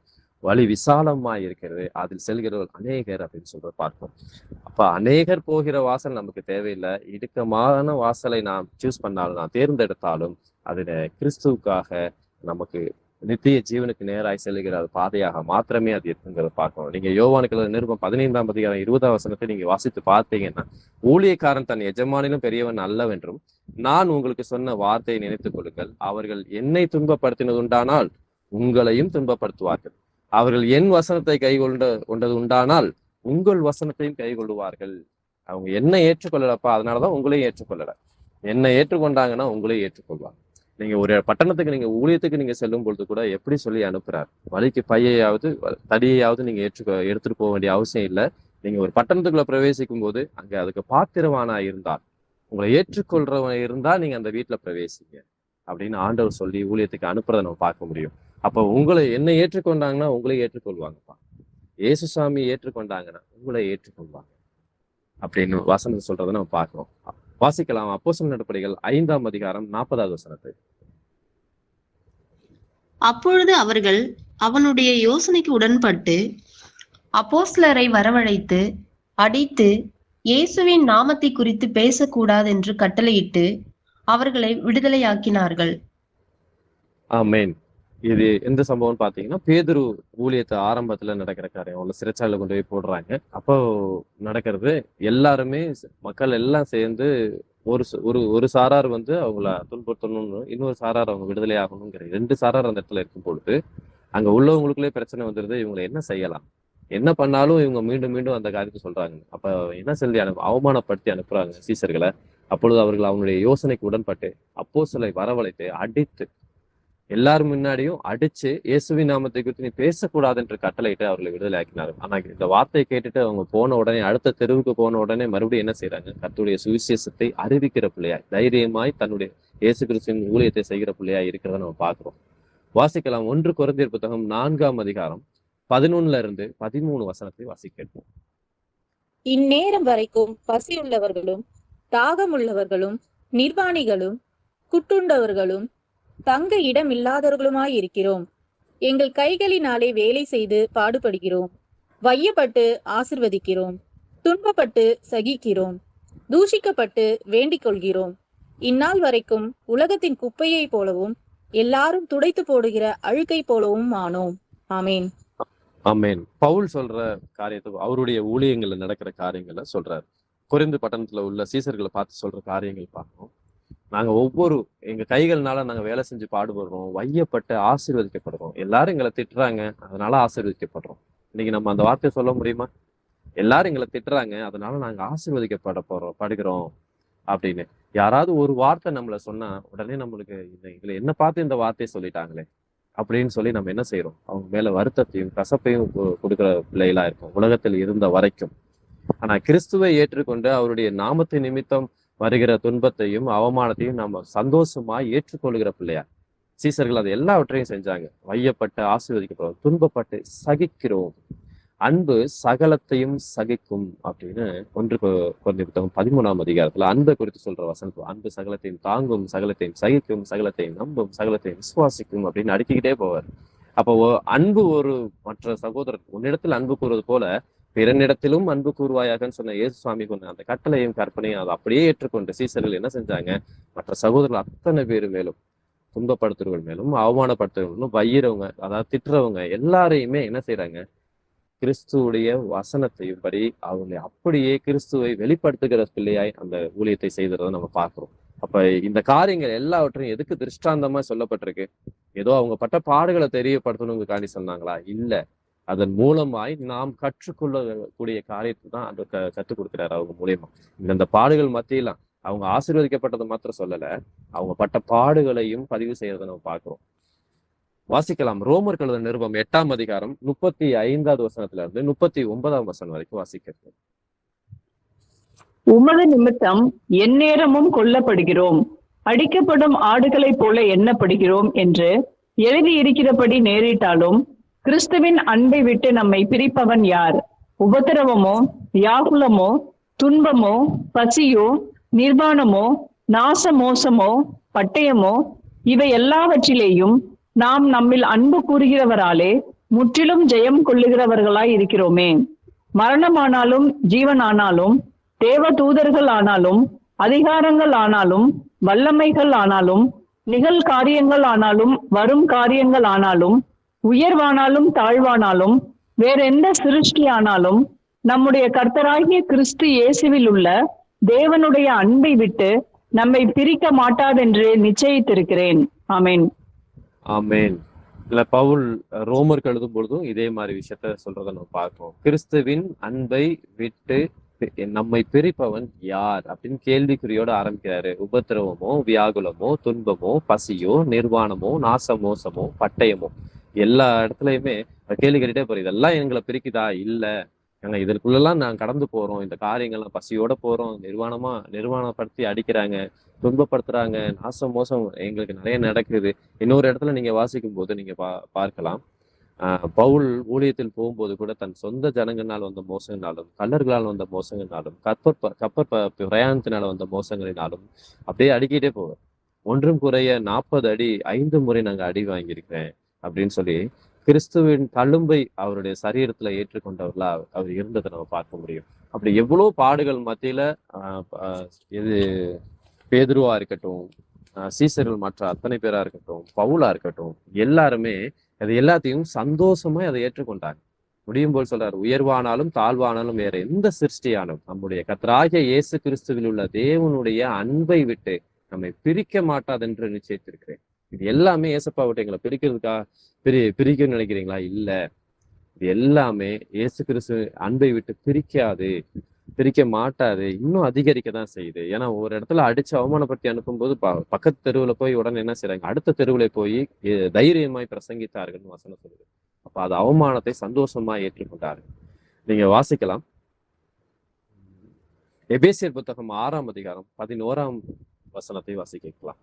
[SPEAKER 1] வழி விசாலமா இருக்கிறது, அதில் செல்கிறவர்கள் அநேகர் அப்படின்னு சொல்ற பார்ப்போம். அப்ப அநேகர் போகிற வாசல் நமக்கு தேவையில்லை. இடுக்கமான வாசலை நாம் சூஸ் பண்ணாலும், நாம் தேர்ந்தெடுத்தாலும் அதுல கிறிஸ்துவுக்காக நமக்கு நித்திய ஜீவனுக்கு நேராய் செல்லுகிற பாதையாக மாத்திரமே அது இருக்குங்கிறத பார்க்கணும். நீங்க யோவானுக்கு நிருபம் 15ஆம் அதிகாரம் 20ஆம் வசனத்தை நீங்க வாசித்து பார்த்தீங்கன்னா, ஊழியக்காரன் தன் எஜமானிலும் பெரியவன் அல்லவென்றும் நான் உங்களுக்கு சொன்ன வார்த்தையை நினைத்துக் கொள்ளுங்கள், அவர்கள் என்னை துன்பப்படுத்தினது உண்டானால் உங்களையும் துன்பப்படுத்துவார்கள், அவர்கள் என் வசனத்தை கொண்டது உண்டானால் உங்கள் வசனத்தையும் கை கொள்ளுவார்கள். அவங்க என்ன ஏற்றுக்கொள்ளலப்பா, அதனாலதான் உங்களையும் ஏற்றுக்கொள்ளல. என்ன ஏற்றுக்கொண்டாங்கன்னா உங்களையும் ஏற்றுக்கொள்வாங்க. நீங்க ஒரு பட்டணத்துக்கு நீங்க ஊழியத்துக்கு நீங்க செல்லும் பொழுது கூட எப்படி சொல்லி அனுப்புறாரு, வழிக்கு பையையாவது தடியையாவது நீங்க எடுத்துட்டு போக வேண்டிய அவசியம் இல்லை. நீங்க ஒரு பட்டணத்துக்குள்ள பிரவேசிக்கும் போது அங்க அதுக்கு பாத்திரவானா இருந்தால், உங்களை ஏற்றுக்கொள்றவன் இருந்தா நீங்க அந்த வீட்டுல பிரவேசிங்க அப்படின்னு ஆண்டவர் சொல்லி ஊழியத்துக்கு அனுப்புறதை நம்ம பார்க்க முடியும். அப்ப என்ன ஏற்றுக்கொண்டாங்கன்னா உங்களை ஏற்றுக்கொள்வாங்கப்பா, இயேசுசாமி ஏற்றுக்கொண்டாங்கன்னா உங்களை ஏற்றுக்கொள்வாங்க அப்படின்னு வசனத்தை சொல்றதை நம்ம பார்க்கிறோம். வாசிக்கலாம். அப்போஸ்தலர் நடபடிகள் 5ஆம் அதிகாரம் 40வது வசனத்தை.
[SPEAKER 2] அப்பொழுது அவர்கள் அவனுடைய யோசனைக்கு உடன்பட்டு அப்போஸ்தலரை வரவழைத்து அடித்து இயேசுவின் நாமத்தை குறித்து பேசக்கூடாது என்று கட்டளையிட்டு அவர்களை விடுதலையாக்கினார்கள்.
[SPEAKER 1] ஆமென். இது எந்த சம்பவம் பாத்தீங்கன்னா, பேதுரு ஊழியத்தை ஆரம்பத்துல நடக்கிற காரியம். அவங்கள சிறைச்சாலையில கொண்டு போய் போடுறாங்க. அப்போ நடக்கிறது, எல்லாருமே மக்கள் எல்லாம் சேர்ந்து ஒரு சாரார் வந்து அவங்கள துன்புறுத்தணும்னு, இன்னொரு சாரார் அவங்க விடுதலை ஆகணுங்கிற 2 சாரார் அந்த இடத்துல இருக்கும் பொழுது அங்க உள்ளவங்களுக்குள்ளே பிரச்சனை வந்துருது. இவங்களை என்ன செய்யலாம், என்ன பண்ணாலும் இவங்க மீண்டும் மீண்டும் அந்த காரியத்தை சொல்றாங்க. அப்ப என்ன சொல்லி அவமானப்படுத்தி அனுப்புறாங்க சீசர்களை. அப்பொழுது அவர்கள் அவங்களுடைய யோசனைக்கு உடன்பட்டு அப்போஸ்தலரை வரவழைத்து அடித்து, எல்லாரும் முன்னாடியும் அடிச்சு இயேசுவின் நாமத்தை குறித்து நீ பேசக்கூடாது என்று கட்டளையிட்டு அவர்களை விடுதலை ஆக்கினார். ஆனா இந்த வார்த்தையை கேட்டுட்டு அவங்க போன உடனே, அடுத்த தெருவுக்கு போன உடனே மறுபடியும் என்ன செய்யறாங்க, கர்த்தருடைய சுவிசேஷத்தை அறிவிக்கிற பிள்ளையாய், தைரியமாய் தன்னுடைய இயேசு கிறிஸ்துவின் ஊழியத்தை செய்கிற பிள்ளையாய் இருக்கிறத நம்ம பார்க்கிறோம். வாசிக்கலாம். 1 கொரிந்தியர் புத்தகம் 4ஆம் அதிகாரம் 11-13 வசனத்தை வாசிக்கிறோம்.
[SPEAKER 3] இந்நேரம் வரைக்கும் பசியுள்ளவர்களும் தாகமுள்ளவர்களும் நிர்வாணிகளும் குட்டுண்டவர்களும் தங்க இடம் இல்லாதவர்களுமாய் இருக்கிறோம். எங்கள் கைகளினாலே வேலை செய்து பாடுபடுகிறோம், வையப்பட்டு ஆசிர்வதிக்கிறோம், துன்பப்பட்டு சகிக்கிறோம், தூஷிக்கப்பட்டு வேண்டிக் கொள்கிறோம். இந்நாள் வரைக்கும் உலகத்தின் குப்பையை போலவும் எல்லாரும் துடைத்து போடுகிற அழுக்கை போலவும் ஆனோம். ஆமேன்.
[SPEAKER 1] ஆமேன். பவுல் சொல்ற காரியத்தை, அவருடைய ஊழியங்கள்ல நடக்கிற காரியங்களை சொல்றாரு. கொரிந்து பட்டணத்துல உள்ள சீசர்களை பார்த்து சொல்ற காரியங்கள் பார்க்கணும். நாங்க எங்க கைகள்னால நாங்க வேலை செஞ்சு பாடுபடுறோம், வையப்பட்டு ஆசீர்வதிக்கப்படுறோம். எல்லாரும் எங்களை திட்டுறாங்க, அதனால ஆசீர்வதிக்கப்படுறோம். இன்னைக்கு நம்ம அந்த வார்த்தையை சொல்ல முடியுமா? எல்லாரும் எங்களை திட்டுறாங்க, அதனால நாங்க படுகிறோம் அப்படின்னு யாராவது ஒரு வார்த்தை நம்மள சொன்னா உடனே நம்மளுக்கு எங்களை என்ன பார்த்து இந்த வார்த்தையை சொல்லிட்டாங்களே அப்படின்னு சொல்லி நம்ம என்ன செய்யறோம்? அவங்க மேல வருத்தத்தையும் கசப்பையும் கொடுக்குற பிள்ளைகளா இருக்கும் உலகத்தில் இருந்த வரைக்கும். ஆனா கிறிஸ்துவை ஏற்றுக்கொண்டு அவருடைய நாமத்தை நிமித்தம் வருகிற துன்பத்தையும் அவமானத்தையும் நம்ம சந்தோஷமா ஏற்றுக்கொள்கிற பிள்ளையா. சீசர்கள் அது எல்லாவற்றையும் செஞ்சாங்க. வையப்பட்டு ஆசீர்வதிக்கப்படுறோம், துன்பப்பட்டு சகிக்கிறோம். அன்பு சகலத்தையும் சகிக்கும் அப்படின்னு 1 கொரிந்தியர் 13ஆம் அதிகாரத்துல அன்பை குறித்து சொல்ற வசனம். அன்பு சகலத்தையும் தாங்கும், சகலத்தையும் சகிக்கும், சகலத்தையும் நம்பும், சகலத்தையும் விசுவாசிக்கும் அப்படின்னு அடுக்கிக்கிட்டே போவார். அப்போ அன்பு ஒரு மற்ற சகோதரர் உன்னிடத்தில் அன்பு கூறுவது போல பிறனிடத்திலும் அன்பு கூறுவாயாகன்னு சொன்ன இயேசு சுவாமி கொண்ட அந்த கட்டளையும் கற்பனையும் அதை அப்படியே ஏற்றுக்கொண்டு சீசர்கள் என்ன செஞ்சாங்க? மற்ற சகோதரர்கள் அத்தனை பேர் மேலும், துன்பப்படுத்துறவர்கள் மேலும், அவமானப்படுத்துறவர்களும், வையிறவங்க, அதாவது திட்டுறவங்க எல்லாரையுமே என்ன செய்யறாங்க? கிறிஸ்துவுடைய வசனத்தையும் படி அவங்களை அப்படியே கிறிஸ்துவை வெளிப்படுத்துகிற பிள்ளையாய் அந்த ஊழியத்தை செய்ததை நம்ம பார்க்கிறோம். அப்ப இந்த காரியங்கள் எல்லாவற்றையும் எதுக்கு திருஷ்டாந்தமா சொல்லப்பட்டிருக்கு? ஏதோ அவங்க பட்ட பாடுகளை தெரியப்படுத்தணுங்காண்டி சொன்னாங்களா? இல்ல. அதன் மூலமாய் நாம் கற்றுக்கொள்ளக்கூடிய காரியத்தை தான் அந்த கற்றுக் கொடுக்கிறாரு அவங்க மூலியமா. இந்த பாடுகள் மத்தியெல்லாம் அவங்க ஆசீர்வதிக்கப்பட்டதை மாத்திரம் சொல்லல, அவங்க பட்ட பாடுகளையும் பதிவு செய்யறதை நம்ம பார்க்கிறோம். வாசிக்கலாம். ரோமர் எழுதின நிருபம் 8ஆம் அதிகாரம் 35வது வசனத்துல இருந்து 39ஆம் வசனம் வரைக்கும் வாசிக்கிறது.
[SPEAKER 4] உமது நிமித்தம் எந்நேரமும் கொல்லப்படுகிறோம், அடிக்கப்படும் ஆடுகளைப் போல எண்ணப்படுகிறோம் என்று எழுதியிருக்கிறபடி நேரிட்டாலும் கிறிஸ்துவின் அன்பை விட்டு நம்மை பிரிப்பவன் யார்? உபத்திரவமோ, வியாகுலமோ, துன்பமோ, பசியோ, நிர்வாணமோ, நாசமோசமோ, பட்டயமோ, இவை எல்லாவற்றிலேயும் நாம் நம்மில் அன்பு கூறுகிறவராலே முற்றிலும் ஜெயம் கொள்ளுகிறவர்களாய் இருக்கிறோமே. மரணமானாலும் ஜீவனானாலும் தேவ தூதர்கள் ஆனாலும் அதிகாரங்கள் ஆனாலும் வல்லமைகள் ஆனாலும் நிகழ்காரியங்கள் ஆனாலும் வரும் காரியங்கள் ஆனாலும் உயர்வானாலும் தாழ்வானாலும் வேற எந்த சிருஷ்டி ஆனாலும் நம்முடைய கர்த்தராகிய கிறிஸ்து இயேசுவில் உள்ள தேவனுடைய அன்பை விட்டு நம்மை பிரிக்க மாட்டாதென்று நிச்சயித்திருக்கிறேன். ஆமேன்.
[SPEAKER 1] ஆமேன். இல்ல பவுல் ரோமருக்கு எழுதும் பொழுதும் இதே மாதிரி விஷயத்த சொல்றதை நம்ம பார்க்கிறோம். கிறிஸ்துவின் அன்பை விட்டு நம்மை பிரிப்பவன் யார் அப்படின்னு கேள்விக்குறியோட ஆரம்பிக்கிறாரு. உபத்திரவமோ, வியாகுலமோ, துன்பமோ, பசியோ, நிர்வாணமோ, நாசமோசமோ, பட்டயமோ, எல்லா இடத்துலயுமே கேள்வி கேட்டுட்டே போறோம். இதெல்லாம் எங்களை பிரிக்குதா? இல்ல. நாங்க இதற்குள்ளெல்லாம் நாங்க கடந்து போறோம். இந்த காரியங்கள்லாம் பசியோட போறோம், நிர்வாணப்படுத்தி அடிக்கிறாங்க, துன்பப்படுத்துறாங்க, நாசம் மோசம் எங்களுக்கு நிறைய நடக்குது. இன்னொரு இடத்துல நீங்க வாசிக்கும் போது நீங்க பார்க்கலாம். பவுல் ஊழியத்தில் போகும்போது கூட தன் சொந்த ஜனங்களால் வந்த மோசங்களாலும், கல்லர்களால் வந்த மோசங்களாலும், கப்பற் பிரயாணத்தினால வந்த மோசங்களினாலும் அப்படியே அடிக்கிட்டே போவார். ஒன்றும் குறைய 40 அடி 5 முறை நாங்க அடி வாங்கியிருக்கிறேன் அப்படின்னு சொல்லி கிறிஸ்துவின் தழும்பை அவருடைய சரீரத்துல ஏற்றுக்கொண்டவர்களா அவர் இருந்ததை நம்ம பார்க்க முடியும். அப்படி எவ்வளவு பாடுகள் மத்தியில இது பேதுருவா இருக்கட்டும், சீசர்கள் மற்ற அத்தனை பேரா இருக்கட்டும், பவுலா இருக்கட்டும், எல்லாருமே அது எல்லாத்தையும் சந்தோஷமா அதை ஏற்றுக்கொண்டாங்க. முடியும் போல் சொல்றாரு, உயர்வானாலும் தாழ்வானாலும் வேற எந்த சிருஷ்டியாலும் நம்முடைய கர்த்தராகிய இயேசு கிறிஸ்துவில் உள்ள தேவனுடைய அன்பை விட்டு நம்மை பிரிக்க மாட்டாதென்று நிச்சயித்திருக்கிறேன். இது எல்லாமே ஏசப்பா விட்டு எங்களை பிரிக்கணும்னு நினைக்கிறீங்களா? இல்ல. இது எல்லாமே இயேசு கிறிஸ்து அன்பை விட்டு பிரிக்க மாட்டாது, இன்னும் அதிகரிக்க தான் செய்யுது. ஏன்னா ஒரு இடத்துல அடிச்சு அவமானப்படுத்தி அனுப்பும்போது பக்கத்து தெருவுல போய் உடனே என்ன செய்றாங்க? அடுத்த தெருவுல போய் தைரியமாய் பிரசங்கித்தார்கள்னு வசனம் சொல்லுது. அப்ப அது அவமானத்தை சந்தோஷமா ஏற்றுக்கொண்டார்கள். நீங்க வாசிக்கலாம். எபேசியர் புத்தகம் 6ஆம் அதிகாரம் 11ஆம் வசனத்தை வாசிக்கலாம்.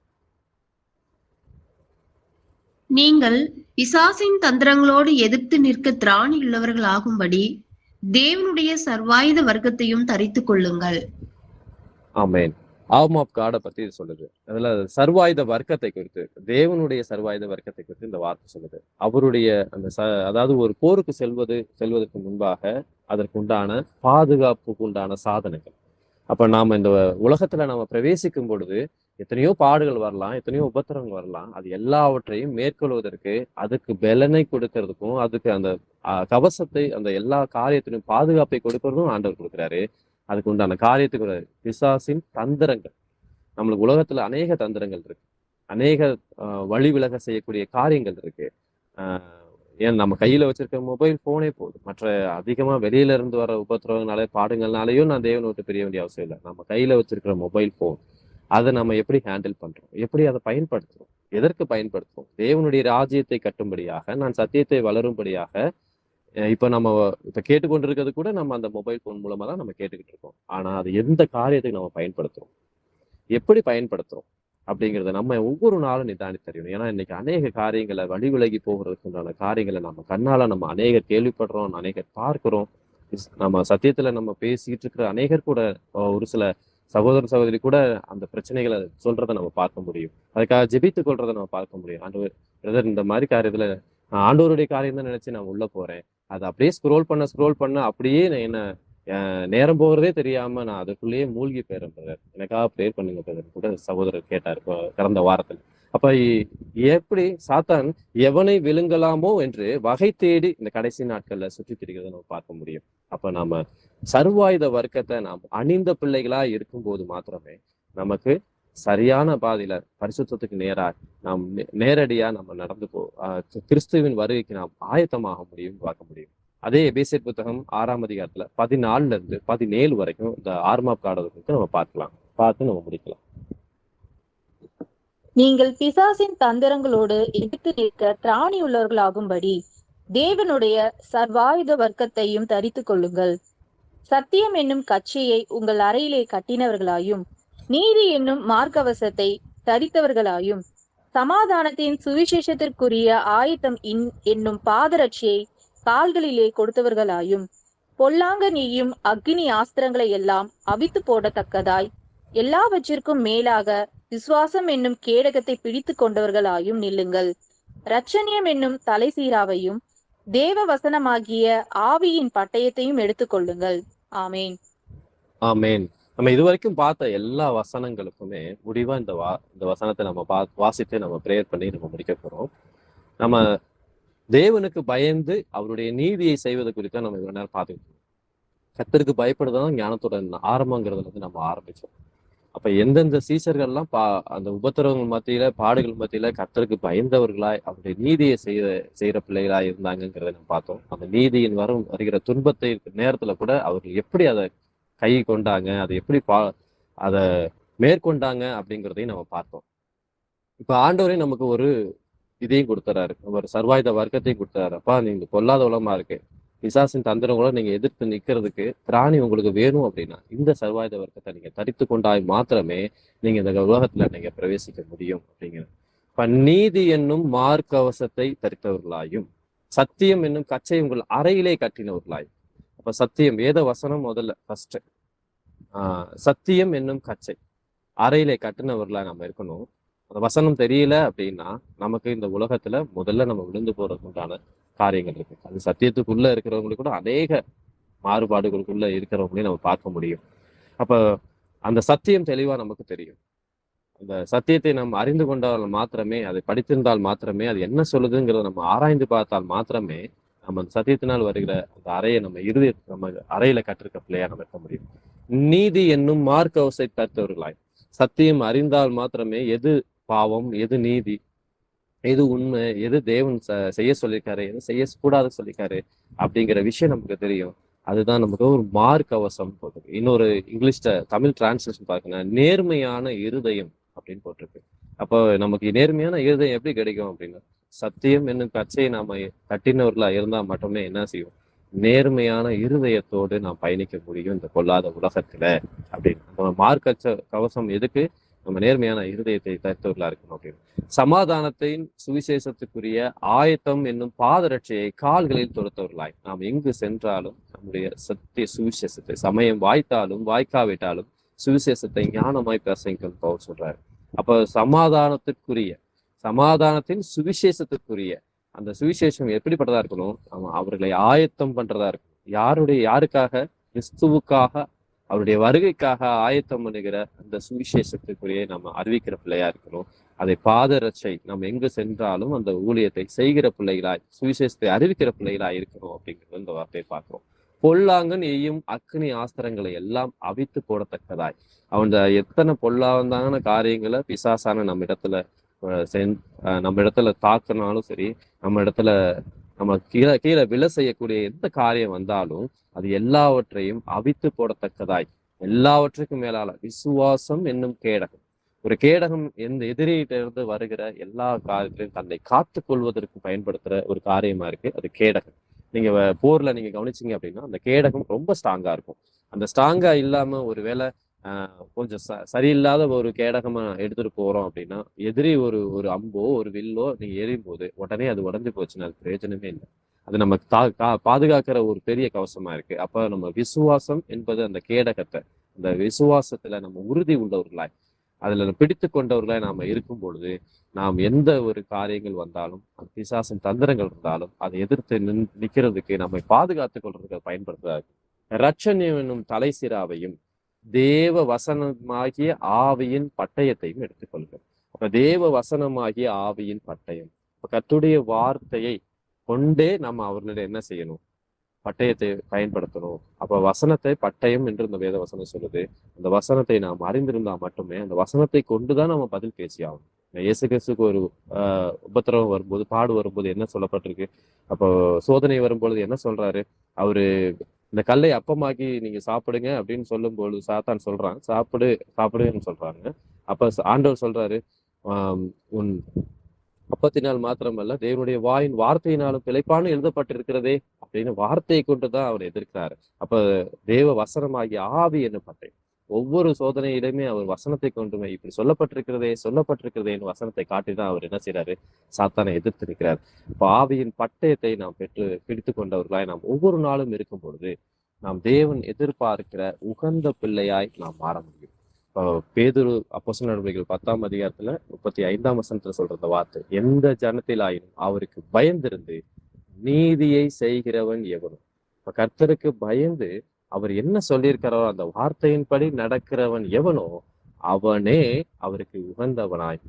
[SPEAKER 2] நீங்கள் பிசாசின் தந்திரங்களோடு எதிர்த்து நிற்க திராணி உள்ளவர்கள் ஆகும்படி தேவனுடைய சர்வாயுத வர்க்கத்தையும் தரித்துக் கொள்ளுங்கள்.
[SPEAKER 1] ஆமேன். ஆர்ம் ஆஃப் காடை பத்தி இது சொல்லுது. அதுல சர்வாயுத வர்க்கத்தை குறித்து, தேவனுடைய சர்வாயுத வர்க்கத்தை குறித்து இந்த வார்த்தை சொல்லுது. அவருடைய அந்த அதாவது ஒரு போருக்கு செல்வதற்கு முன்பாக அதற்குண்டான பாதுகாப்புக்கு உண்டான சாதனைகள். அப்ப நாம இந்த உலகத்துல நாம பிரவேசிக்கும் பொழுது எத்தனையோ பாடுகள் வரலாம், எத்தனையோ உபத்திரங்கள் வரலாம். அது எல்லாவற்றையும் மேற்கொள்வதற்கு, அதுக்கு பலனை கொடுக்கறதுக்கும், அதுக்கு அந்த கவசத்தை, அந்த எல்லா காரியத்திலும் பாதுகாப்பை கொடுக்கறதும் ஆண்டவர் கொடுக்குறாரு. அதுக்கு உண்டான காரியத்துக்கு பிசாசின் தந்திரங்கள், நம்மளுக்கு உலகத்துல அநேக தந்திரங்கள் இருக்கு, அநேக வழி விலக செய்யக்கூடிய காரியங்கள் இருக்கு. ஏன் நம்ம கையில வச்சிருக்க மொபைல் போனே போதும். மற்ற அதிகமா வெளியில இருந்து வர உபத்திரவங்களாலே பாடுங்கள்னாலையும் நான் தேவனை விட்டு பிரிய வேண்டிய அவசியம் இல்லை. நம்ம கையில வச்சிருக்கிற மொபைல் போன், அதை நம்ம எப்படி ஹேண்டில் பண்றோம், எப்படி அதை பயன்படுத்துறோம், எதற்கு பயன்படுத்துவோம்? தேவனுடைய ராஜ்யத்தை கட்டும்படியாக, நான் சத்தியத்தை வளரும்படியாக. இப்ப கேட்டுக்கொண்டிருக்கிறது கூட நம்ம அந்த மொபைல் போன் மூலமா தான் நம்ம கேட்டுக்கிட்டு இருக்கோம். ஆனா அது எந்த காரியத்துக்கு நம்ம பயன்படுத்துறோம், எப்படி பயன்படுத்துறோம் அப்படிங்கிறத நம்ம ஒவ்வொரு நாளும் நிதானித்து அறியணும். ஏன்னா இன்னைக்கு அநேக காரியங்களை வழி விலகி போகிறதுக்கு உண்டான காரியங்களை நம்ம கண்ணால நம்ம அநேகர் கேள்விப்படுறோம், அநேகர் பார்க்கிறோம். நம்ம சத்தியத்துல நம்ம பேசிட்டு இருக்கிற அநேகர் கூட ஒரு சில சகோதர சகோதரி கூட அந்த பிரச்சனைகளை சொல்றதை நம்ம பார்க்க முடியும். அதுக்காக ஜெபித்துக் கொள்றதை நம்ம பார்க்க முடியும். ஆண்டவர் பிரதர் இந்த மாதிரி காரியத்துல ஆண்டவருடைய காரியம் தான் நினைச்சு நான் உள்ள போறேன், அதை அப்படியே ஸ்க்ரோல் பண்ண அப்படியே என்ன நேரம் போகிறதே தெரியாம நான் அதுக்குள்ளேயே மூழ்கி போயிறேன் பிரதர், எனக்காக ப்ரேயர் பண்ணுங்க பிரதர் கூட சகோதரர் கேட்டார் கடந்த வாரத்தில். அப்ப எப்படி சாத்தான் எவனை விழுங்கலாமோ என்று வகை தேடி இந்த கடைசி நாட்கள்ல சுற்றி திரிகிறத நம்ம பார்க்க முடியும். அப்ப நாம சர்வாயுத வர்க்கத்தை நாம் அணிந்த பிள்ளைகளா இருக்கும்போது மாத்திரமே நமக்கு சரியான பாதையில பரிசுத்தத்துக்கு நாம் நேரடியா நம்ம நடந்து கிறிஸ்துவின் வருகைக்கு நாம் ஆயத்தமாக முடியும் பார்க்க முடியும். அதே எபேசியர் புத்தகம் 6ஆம் அதிகாரத்துல 14 இருந்து 17 வரைக்கும் இந்த ஆர்மாப் கார்டு நம்ம பார்த்து நம்ம முடிக்கலாம்.
[SPEAKER 3] நீங்கள் பிசாசின் தந்திரங்களோடு எதிர்த்து நிற்க திராணி உள்ளவர்களாகும்படி தேவனுடைய சர்வாயுத வர்க்கத்தையும் தரித்து கொள்ளுங்கள். சத்தியம் என்னும் கச்சையை உங்கள் அறையிலே கட்டினவர்களாயும், நீதி என்னும் மார்க்கவசத்தை தரித்தவர்களாயும், சமாதானத்தின் சுவிசேஷத்திற்குரிய ஆயத்தம் என்னும் பாதரட்சியை கால்களிலே கொடுத்தவர்களாயும், பொல்லாங்க நீயும் அக்னி ஆஸ்திரங்களை எல்லாம் அவித்து போடத்தக்கதாய் எல்லாவற்றிற்கும் மேலாக விசுவாசம் என்னும் கேடகத்தை பிடித்து கொண்டவர்களாயும் நில்லுங்கள். இரட்சணியம் என்னும் தலை சீராவையும் தேவ வசனமாகிய ஆவியின் பட்டயத்தையும் எடுத்துக்கொள்ளுங்கள். ஆமேன்.
[SPEAKER 1] ஆமேன். நம்ம இதுவரைக்கும் பார்த்த எல்லா வசனங்களுக்குமே முடிவா இந்த வசனத்தை நம்ம வாசித்து நம்ம பிரேயர் பண்ணி நம்ம முடிக்க போறோம். நம்ம தேவனுக்கு பயந்து அவருடைய நீதியை செய்வது குறித்து நம்ம இவ்வளவு நேரம் பார்த்துக்கிட்டு கர்த்தருக்கு பயப்படுறதுதான் ஞானத்தோட ஆரம்பங்கிறதுல நம்ம ஆரம்பிச்சோம். அப்ப எந்தெந்த சீசர்கள்லாம் அந்த உபத்திரவங்கள் மத்தியில பாடுகள் மத்தியில கர்த்தருக்கு பயந்தவர்களாய் அவருடைய நீதியை செய்யற பிள்ளைகளாய் இருந்தாங்கிறத நம்ம பார்த்தோம். அந்த நீதியின் வருகிற துன்பத்தை நேரத்துல கூட அவர்கள் எப்படி அதை கை கொண்டாங்க, அதை எப்படி அதை மேற்கொண்டாங்க அப்படிங்கிறதையும் நம்ம பார்த்தோம். இப்ப ஆண்டவரே நமக்கு ஒரு இதையும் கொடுத்துறாரு, ஒரு சர்வாயுத வர்க்கத்தையும் கொடுத்துறாரு. அப்பா நீங்க பொல்லாத உலகமா இருக்கு, பிசாசின் தந்திரம் கூட நீங்க எதிர்த்து நிக்கிறதுக்கு திராணி உங்களுக்கு வேணும் அப்படின்னா இந்த சர்வாயுத வர்க்கத்தை நீங்க தரித்து கொண்டாய் மாத்திரமே நீங்க இந்த உலகத்துல நீங்க பிரவேசிக்க முடியும் அப்படிங்கிறது. இப்ப நீதி என்னும் மார்க்கவசத்தை தரித்தவர்களாயும், சத்தியம் என்னும் கச்சை உங்கள் அறையிலே கட்டினவர்களாயும். அப்ப சத்தியம் வேத வசனம் முதல்ல ஃபர்ஸ்ட். சத்தியம் என்னும் கச்சை அறையிலே கட்டினவர்களா நம்ம இருக்கணும். அந்த வசனம் தெரியல அப்படின்னா நமக்கு இந்த உலகத்துல முதல்ல நம்ம விழுந்து போறதுக்கு உண்டான காரியங்கள் இருக்கு. அது சத்தியத்துக்குள்ள இருக்கிறவங்களுக்கு கூட அநேக மாறுபாடுகளுக்குள்ள இருக்கிறவங்களையும் நம்ம பார்க்க முடியும். அப்ப அந்த சத்தியம் தெளிவா நமக்கு தெரியும். அந்த சத்தியத்தை நம்ம அறிந்து கொண்டால் மாத்திரமே, அதை படித்திருந்தால் மாத்திரமே, அது என்ன சொல்லுதுங்கிறத நம்ம ஆராய்ந்து பார்த்தால் மாத்திரமே நம்ம அந்த சத்தியத்தினால் வருகிற அந்த அறையை நம்ம அறையில கற்றிருக்க பிள்ளையா நம்ம இருக்க முடியும். நீதி என்னும் மார்க்கவசை தருத்தவர்களாய், சத்தியம் அறிந்தால் மாத்திரமே எது பாவம், எது நீதி, எது உண்மை, எது தேவன் செய்ய சொல்லியிருக்காரு, எது செய்யக்கூடாது சொல்லியிருக்காரு அப்படிங்கிற விஷயம் நமக்கு தெரியும். அதுதான் நமக்கு ஒரு மார்க்கவசம் போட்டிருக்கு. இன்னொரு இங்கிலீஷ்ல தமிழ் டிரான்ஸ்லேஷன் பார்க்கணும், நேர்மையான இருதயம் அப்படின்னு போட்டிருக்கு. அப்போ நமக்கு நேர்மையான இருதயம் எப்படி கிடைக்கும் அப்படின்னா, சத்தியம் என்னும் கச்சையை நாம கட்டினவர்களா இருந்தா மட்டுமே என்ன செய்யும், நேர்மையான இருதயத்தோடு நாம் பயணிக்க முடியும் இந்த பொல்லாத உலகத்துல அப்படின்னு. நம்ம மார்க்க கவசம் எதுக்கு, நம்ம நேர்மையான இருதயத்தை தரித்தவர்களா இருக்கணும் அப்படின்னு. சமாதானத்தின் சுவிசேஷத்துக்குரிய ஆயத்தம் என்னும் பாதரட்சியை கால்களில் தொடுத்தவர்களாய் நாம் எங்கு சென்றாலும் நம்முடைய சத்திய சுவிசேஷத்தை, சமயம் வாய்த்தாலும் வாய்க்காவிட்டாலும் சுவிசேஷத்தை ஞானமாய் பிரசங்கிக்கணும் பவுல் சொல்றாரு. அப்ப சமாதானத்தின் சுவிசேஷத்துக்குரிய அந்த சுவிசேஷம் எப்படிப்பட்டதா இருக்கணும், அவர்களை ஆயத்தம் பண்றதா இருக்கணும். யாருக்காக, கிறிஸ்துவுக்காக, அவருடைய வருகைக்காக ஆயத்தம் பண்ணுகிற அந்த சுவிசேஷத்துக்குரிய நம்ம அறிவிக்கிற பிள்ளையா இருக்கணும். அதை பாதரட்சை நம்ம எங்கு சென்றாலும் அந்த ஊழியத்தை செய்கிற பிள்ளைகளாய், சுவிசேஷத்தை அறிவிக்கிற பிள்ளைகளாய் இருக்கணும் அப்படிங்கிறது இந்த வார்த்தையை பார்க்கிறோம். பொல்லாங்கன் எய்யும் அக்னி ஆஸ்திரங்களை எல்லாம் அவித்து போடத்தக்கதாய், அவன் எத்தனை பொல்லாதான காரியங்களை பிசாசான நம்ம இடத்துல தாக்கினாலும் சரி, நம்ம கீழே விழ செய்யக்கூடிய எந்த காரியம் வந்தாலும் அது எல்லாவற்றையும் அவித்து போடத்தக்கதாய், எல்லாவற்றுக்கும் மேலால விசுவாசம் என்னும் கேடகம். ஒரு கேடகம் எந்த எதிரிகிட்ட இருந்து வருகிற எல்லா காரியத்திலையும் தன்னை காத்து கொள்வதற்கு பயன்படுத்துற ஒரு காரியமா இருக்கு அது கேடகம். நீங்க போர்ல நீங்க கவனிச்சீங்க அப்படின்னா அந்த கேடகம் ரொம்ப ஸ்ட்ராங்கா இருக்கும். அந்த ஸ்ட்ராங்கா இல்லாம ஒருவேளை கொஞ்சம் சரியில்லாத ஒரு கேடகமா எடுத்துட்டு போறோம் அப்படின்னா எதிரி ஒரு ஒரு அம்போ ஒரு வில்லோ நீங்க எறியும் போது உடனே அது உடஞ்சு போச்சுன்னா அது பிரயோஜனமே இல்லை. அது நம்ம பாதுகாக்கிற ஒரு பெரிய கவசமா இருக்கு. அப்ப நம்ம விசுவாசம் என்பது அந்த கேடகத்தை, அந்த விசுவாசத்துல நம்ம உறுதி உள்ளவர்களாய் அதுல பிடித்து கொண்டவர்களாய் நாம இருக்கும் பொழுது நாம் எந்த ஒரு காரியங்கள் வந்தாலும் பிசாசின் தந்திரங்கள் இருந்தாலும் அதை எதிர்த்து நிக்கிறதுக்கு நம்மை பாதுகாத்துக் கொள்றதுக்கு பயன்படுத்துறாரு. இரட்சணியம் என்னும் தலை சிராவையும் தேவ வசனமாகிய ஆவியின் பட்டயத்தையும் எடுத்துக்கொள்க. அப்ப தேவ வசனமாகிய ஆவியின் பட்டயம், இப்ப கர்த்தருடைய வார்த்தையை கொண்டே நம்ம அவர்களிடம் என்ன செய்யணும்? பட்டயத்தை பயன்படுத்தணும். அப்ப வசனத்தை பட்டயம் என்று இந்த வேத வசனம் சொல்லுது. அந்த வசனத்தை நாம் அறிந்திருந்தா மட்டுமே அந்த வசனத்தை கொண்டுதான் நம்ம பதில் பேசி ஆகணும். இயேசு கிறிஸ்துக்கு ஒரு உபத்திரவம் வரும்போது, பாடு வரும்போது என்ன சொல்லப்பட்டிருக்கு? அப்போ சோதனை வரும்பொழுது என்ன சொல்றாரு? அவரு இந்த கல்லை அப்பமாக்கி நீங்க சாப்பிடுங்க அப்படின்னு சொல்லும்போது சாத்தான் சொல்றான், சாப்பிடுன்னு சொல்றாங்க. அப்ப ஆண்டவர் சொல்றாரு, உன் அப்பத்தினால் மாத்திரமல்ல தேவனுடைய வாயின் வார்த்தையினாலும் பிழைப்பான்னு எழுதப்பட்டிருக்கிறதே அப்படின்னு வார்த்தையை கொண்டுதான் அவர் எதிர்க்கிறாரு. அப்ப தேவ வசனமாகிய ஆவி என்ன பட்டை ஒவ்வொரு சோதனையிலுமே அவர் வசனத்தை கொண்டுமே இப்படி சொல்லப்பட்டிருக்கிறதேன்னு வசனத்தை காட்டிதான் அவர் என்ன செய்யறாரு? சாத்தானை எதிர்த்து நிற்கிறார். இப்ப ஆவியின் பட்டயத்தை நாம் பிடித்து கொண்டவர்களாய் நாம் ஒவ்வொரு நாளும் இருக்கும் பொழுது நாம் தேவன் எதிர்பார்க்கிற உகந்த பிள்ளையாய் நாம் மாற முடியும். பேதுரு அப்போஸ்தலர் நடவடிக்கைகள் 10ஆம் அதிகாரத்துல 35ஆம் வசனத்துல சொல்ற வார்த்தை, எந்த ஜனத்திலாயினும் அவருக்கு பயந்திருந்து நீதியை செய்கிறவன் எவனும். இப்ப கர்த்தருக்கு பயந்து அவர் என்ன சொல்லியிருக்கிறாரோ அந்த வார்த்தையின்படி நடக்கிறவன் எவனோ அவனே அவருக்கு உகந்தவளாய்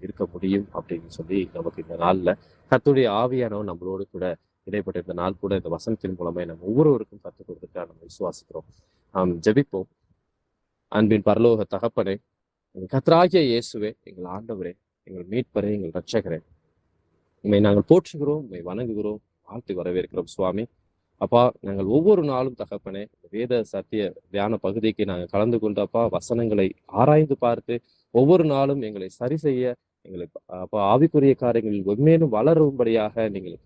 [SPEAKER 1] இருக்க முடியும் அப்படின்னு சொல்லி நமக்கு இந்த நாள்ல கர்த்தருடைய ஆவியானவன் நம்மளோடு கூட இடைப்பட்ட இந்த நாள் கூட இந்த வசனத்தின் மூலமே நம்ம ஒவ்வொருவருக்கும் கற்றுக் கொடுத்துட்டா நம்ம விசுவாசிக்கிறோம். ஜெபிப்போம். அன்பின் பரலோக தகப்பனே, எங்கள் கர்த்தராகிய இயேசுவே, எங்கள் ஆண்டவரே, எங்கள் மீட்பரே, எங்கள் இரட்சகரே, உண்மை நாங்கள் போற்றுகிறோம், உண்மை வணங்குகிறோம், வாழ்த்து வரவேற்கிறோம் சுவாமி. அப்பா, நாங்கள் ஒவ்வொரு நாளும் தகப்பனே வேத சத்திய தியான பகுதிக்கு நாங்கள் கலந்து கொண்டப்பா வசனங்களை ஆராய்ந்து பார்த்து ஒவ்வொரு நாளும் எங்களை சரி செய்ய எங்களுக்கு அப்பா ஆவிக்குரிய காரியங்களில் உண்மையிலும் வளரும்படியாக நீங்கள்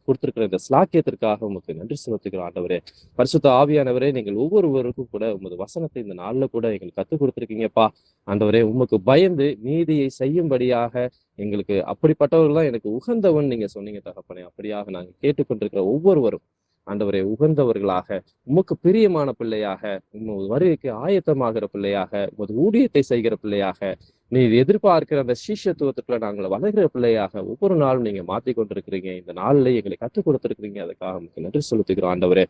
[SPEAKER 1] கொடுத்திருக்கிற இந்த ஸ்லாக்கியத்திற்காக உங்களுக்கு நன்றி செலுத்துகிற ஆண்டவரே. பரிசுத்த ஆவியானவரே, நீங்கள் ஒவ்வொருவருக்கும் கூட உமது வசனத்தை இந்த நாள்ல கூட எங்களுக்கு கற்றுக் கொடுத்துருக்கீங்கப்பா ஆண்டவரே. உமக்கு பயந்து நீதியை செய்யும்படியாக எங்களுக்கு அப்படிப்பட்டவர்கள் தான் எனக்கு உகந்தவன் நீங்க சொன்னீங்க தகப்பனே. அப்படியாக நாங்கள் கேட்டுக்கொண்டிருக்கிற ஒவ்வொருவரும் ஆண்டவரே உகந்தவர்களாக, உமக்கு பிரியமான பிள்ளையாக, உமது வருகைக்கு ஆயத்தமாகிற பிள்ளையாக, உமது ஊழியத்தை செய்கிற பிள்ளையாக, நீ எதிர்பார்க்கிற அந்த சீஷத்துவத்துக்குள்ள நாங்கள் வளர்கிற பிள்ளையாக ஒவ்வொரு நாளும் நீங்க மாத்தி கொண்டிருக்கிறீங்க. இந்த நாள்ல எங்களை கற்றுக் கொடுத்திருக்கிறீங்க. அதுக்காக உங்களுக்கு நன்றி செலுத்துகிறோம் ஆண்டவரே.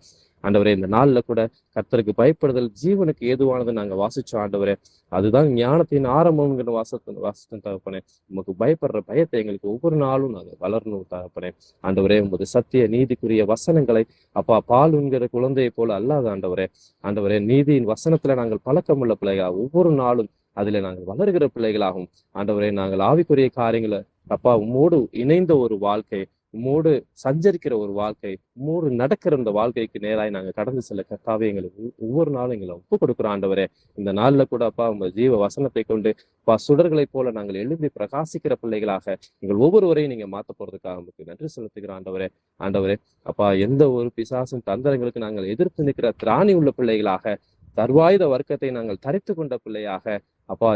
[SPEAKER 1] ஆண்டவரே, இந்த நாள்ல கூட கர்த்தருக்கு பயப்படுதல் ஜீவனுக்கு ஏதுவானது நாங்க வாசிச்சோம் ஆண்டவரே. அதுதான் ஞானத்தின் ஆரம்பம்ங்கிற வாசத்தின் தகப்பனே. உமக்கு பயப்படுற பயத்தை எங்களுக்கு ஒவ்வொரு நாளும் நாங்கள் வளரணும் தகப்பனே. ஆண்டவரே, உமது சத்திய நீதிக்குரிய வசனங்களை அப்பா பால் உண்கிற குழந்தையை போல அல்லாத ஆண்டவரே. ஆண்டவரே, நீதியின் வசனத்துல நாங்கள் பழக்கமுள்ள பிள்ளைகளா ஒவ்வொரு நாளும் அதுல நாங்கள் வளர்கிற பிள்ளைகளாகும் ஆண்டவரே. நாங்கள் ஆவிக்குரிய காரியங்களை அப்பா உம்மோடு இணைந்த ஒரு வாழ்க்கை, உம்மோடு சஞ்சரிக்கிற ஒரு வாழ்க்கை, உம்மோடு நடக்கிற இந்த வாழ்க்கைக்கு நேராய் நாங்கள் கடந்து செல்ல கர்த்தாவே எங்களுக்கு ஒவ்வொரு நாளும் எங்களை ஒப்பு கொடுக்குறோம் ஆண்டவரே. இந்த நாள்ல கூட அப்பா உங்க ஜீவ வசனத்தை கொண்டு அப்பா சுடர்களை போல நாங்கள் எழும்பி பிரகாசிக்கிற பிள்ளைகளாக எங்கள் ஒவ்வொருவரையும் நீங்க மாத்த போறதுக்காக உங்களுக்கு நன்றி செலுத்துகிறோம் ஆண்டவரே. ஆண்டவரே அப்பா, எந்த ஒரு பிசாசும் தந்திரங்களுக்கு நாங்கள் எதிர்த்து நிற்கிற திராணி உள்ள பிள்ளைகளாக, சர்வாயுத வர்க்கத்தை நாங்கள் தரித்து கொண்ட பிள்ளையாக, அப்பா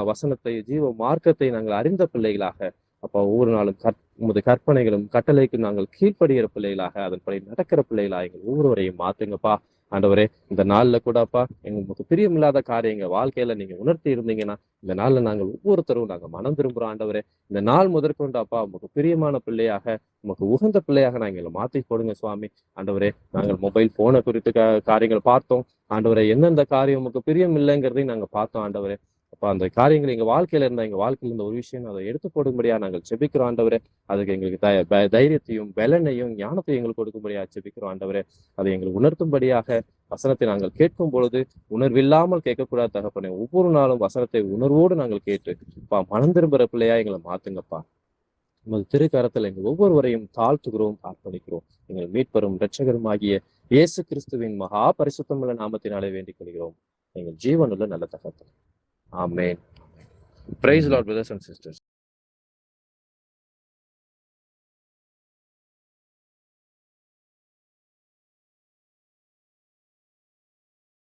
[SPEAKER 1] வசனத்தை ஜீவ மார்க்கத்தை நாங்கள் அறிந்த பிள்ளைகளாக, அப்பா ஒவ்வொரு நாளும் உமது கற்பனைகளும் கட்டளைக்கும் நாங்கள் கீழ்ப்படுகிற பிள்ளைகளாக, அதன்படி நடக்கிற பிள்ளைகளாக எங்கள் ஒவ்வொருவரையும் மாத்துங்கப்பா ஆண்டவரே. இந்த நாள்ல கூட அப்பா எங்களுக்கு பிரியமில்லாத காரியங்கள் வாழ்க்கையில நீங்க உணர்த்தி இருந்தீங்கன்னா இந்த நாள்ல நாங்கள் ஒவ்வொருத்தரும் நாங்க மனம் திரும்புறோம் ஆண்டவரே. இந்த நாள் முதற்கொண்டு அப்பா உமக்கு பிரியமான பிள்ளையாக, உமக்கு உகந்த பிள்ளையாக நாங்கள் மாற்றி போடுங்க சுவாமி. ஆண்டவரே, நாங்கள் மொபைல் போனை குறித்து காரியங்கள் பார்த்தோம் ஆண்டவரே. எந்தெந்த காரியம் உமக்கு பிரியம் இல்லைங்கிறதையும் நாங்க பார்த்தோம் ஆண்டவரே. அப்ப அந்த காரியங்கள் எங்க வாழ்க்கையில இருந்தா எங்க வாழ்க்கையில இருந்த ஒரு விஷயம் அதை எடுத்து போடும்படியா நாங்கள் செபிக்கிறோம் ஆண்டவரே. அதுக்கு எங்களுக்கு தைரியத்தையும் பலனையும் ஞானத்தையும் எங்களுக்கு கொடுக்கும்படியா செபிக்கிறோம் ஆண்டவரே. அதை எங்களுக்கு உணர்த்தும்படியாக வசனத்தை நாங்கள் கேட்கும் பொழுது உணர்வில்லாமல் கேட்கக்கூடாது தகப்பனே. ஒவ்வொரு நாளும் வசனத்தை உணர்வோடு நாங்கள் கேட்டு மனம் திரும்புற பிள்ளையா எங்களை மாத்துங்கப்பா. உமது திருக்கரத்தில் எங்கள் ஒவ்வொருவரையும் தாழ்த்துகிறோம், அர்ப்பணிக்கிறோம். எங்கள் மீட்பரும் இரட்சகரும் ஆகிய இயேசு கிறிஸ்துவின் மகா பரிசுத்தமுள்ள நாமத்தினாலே வேண்டிக் கொள்கிறோம் எங்கள் ஜீவனுள்ள நல்ல தகப்பனே. ஆமென். Praise lord brothers and sisters.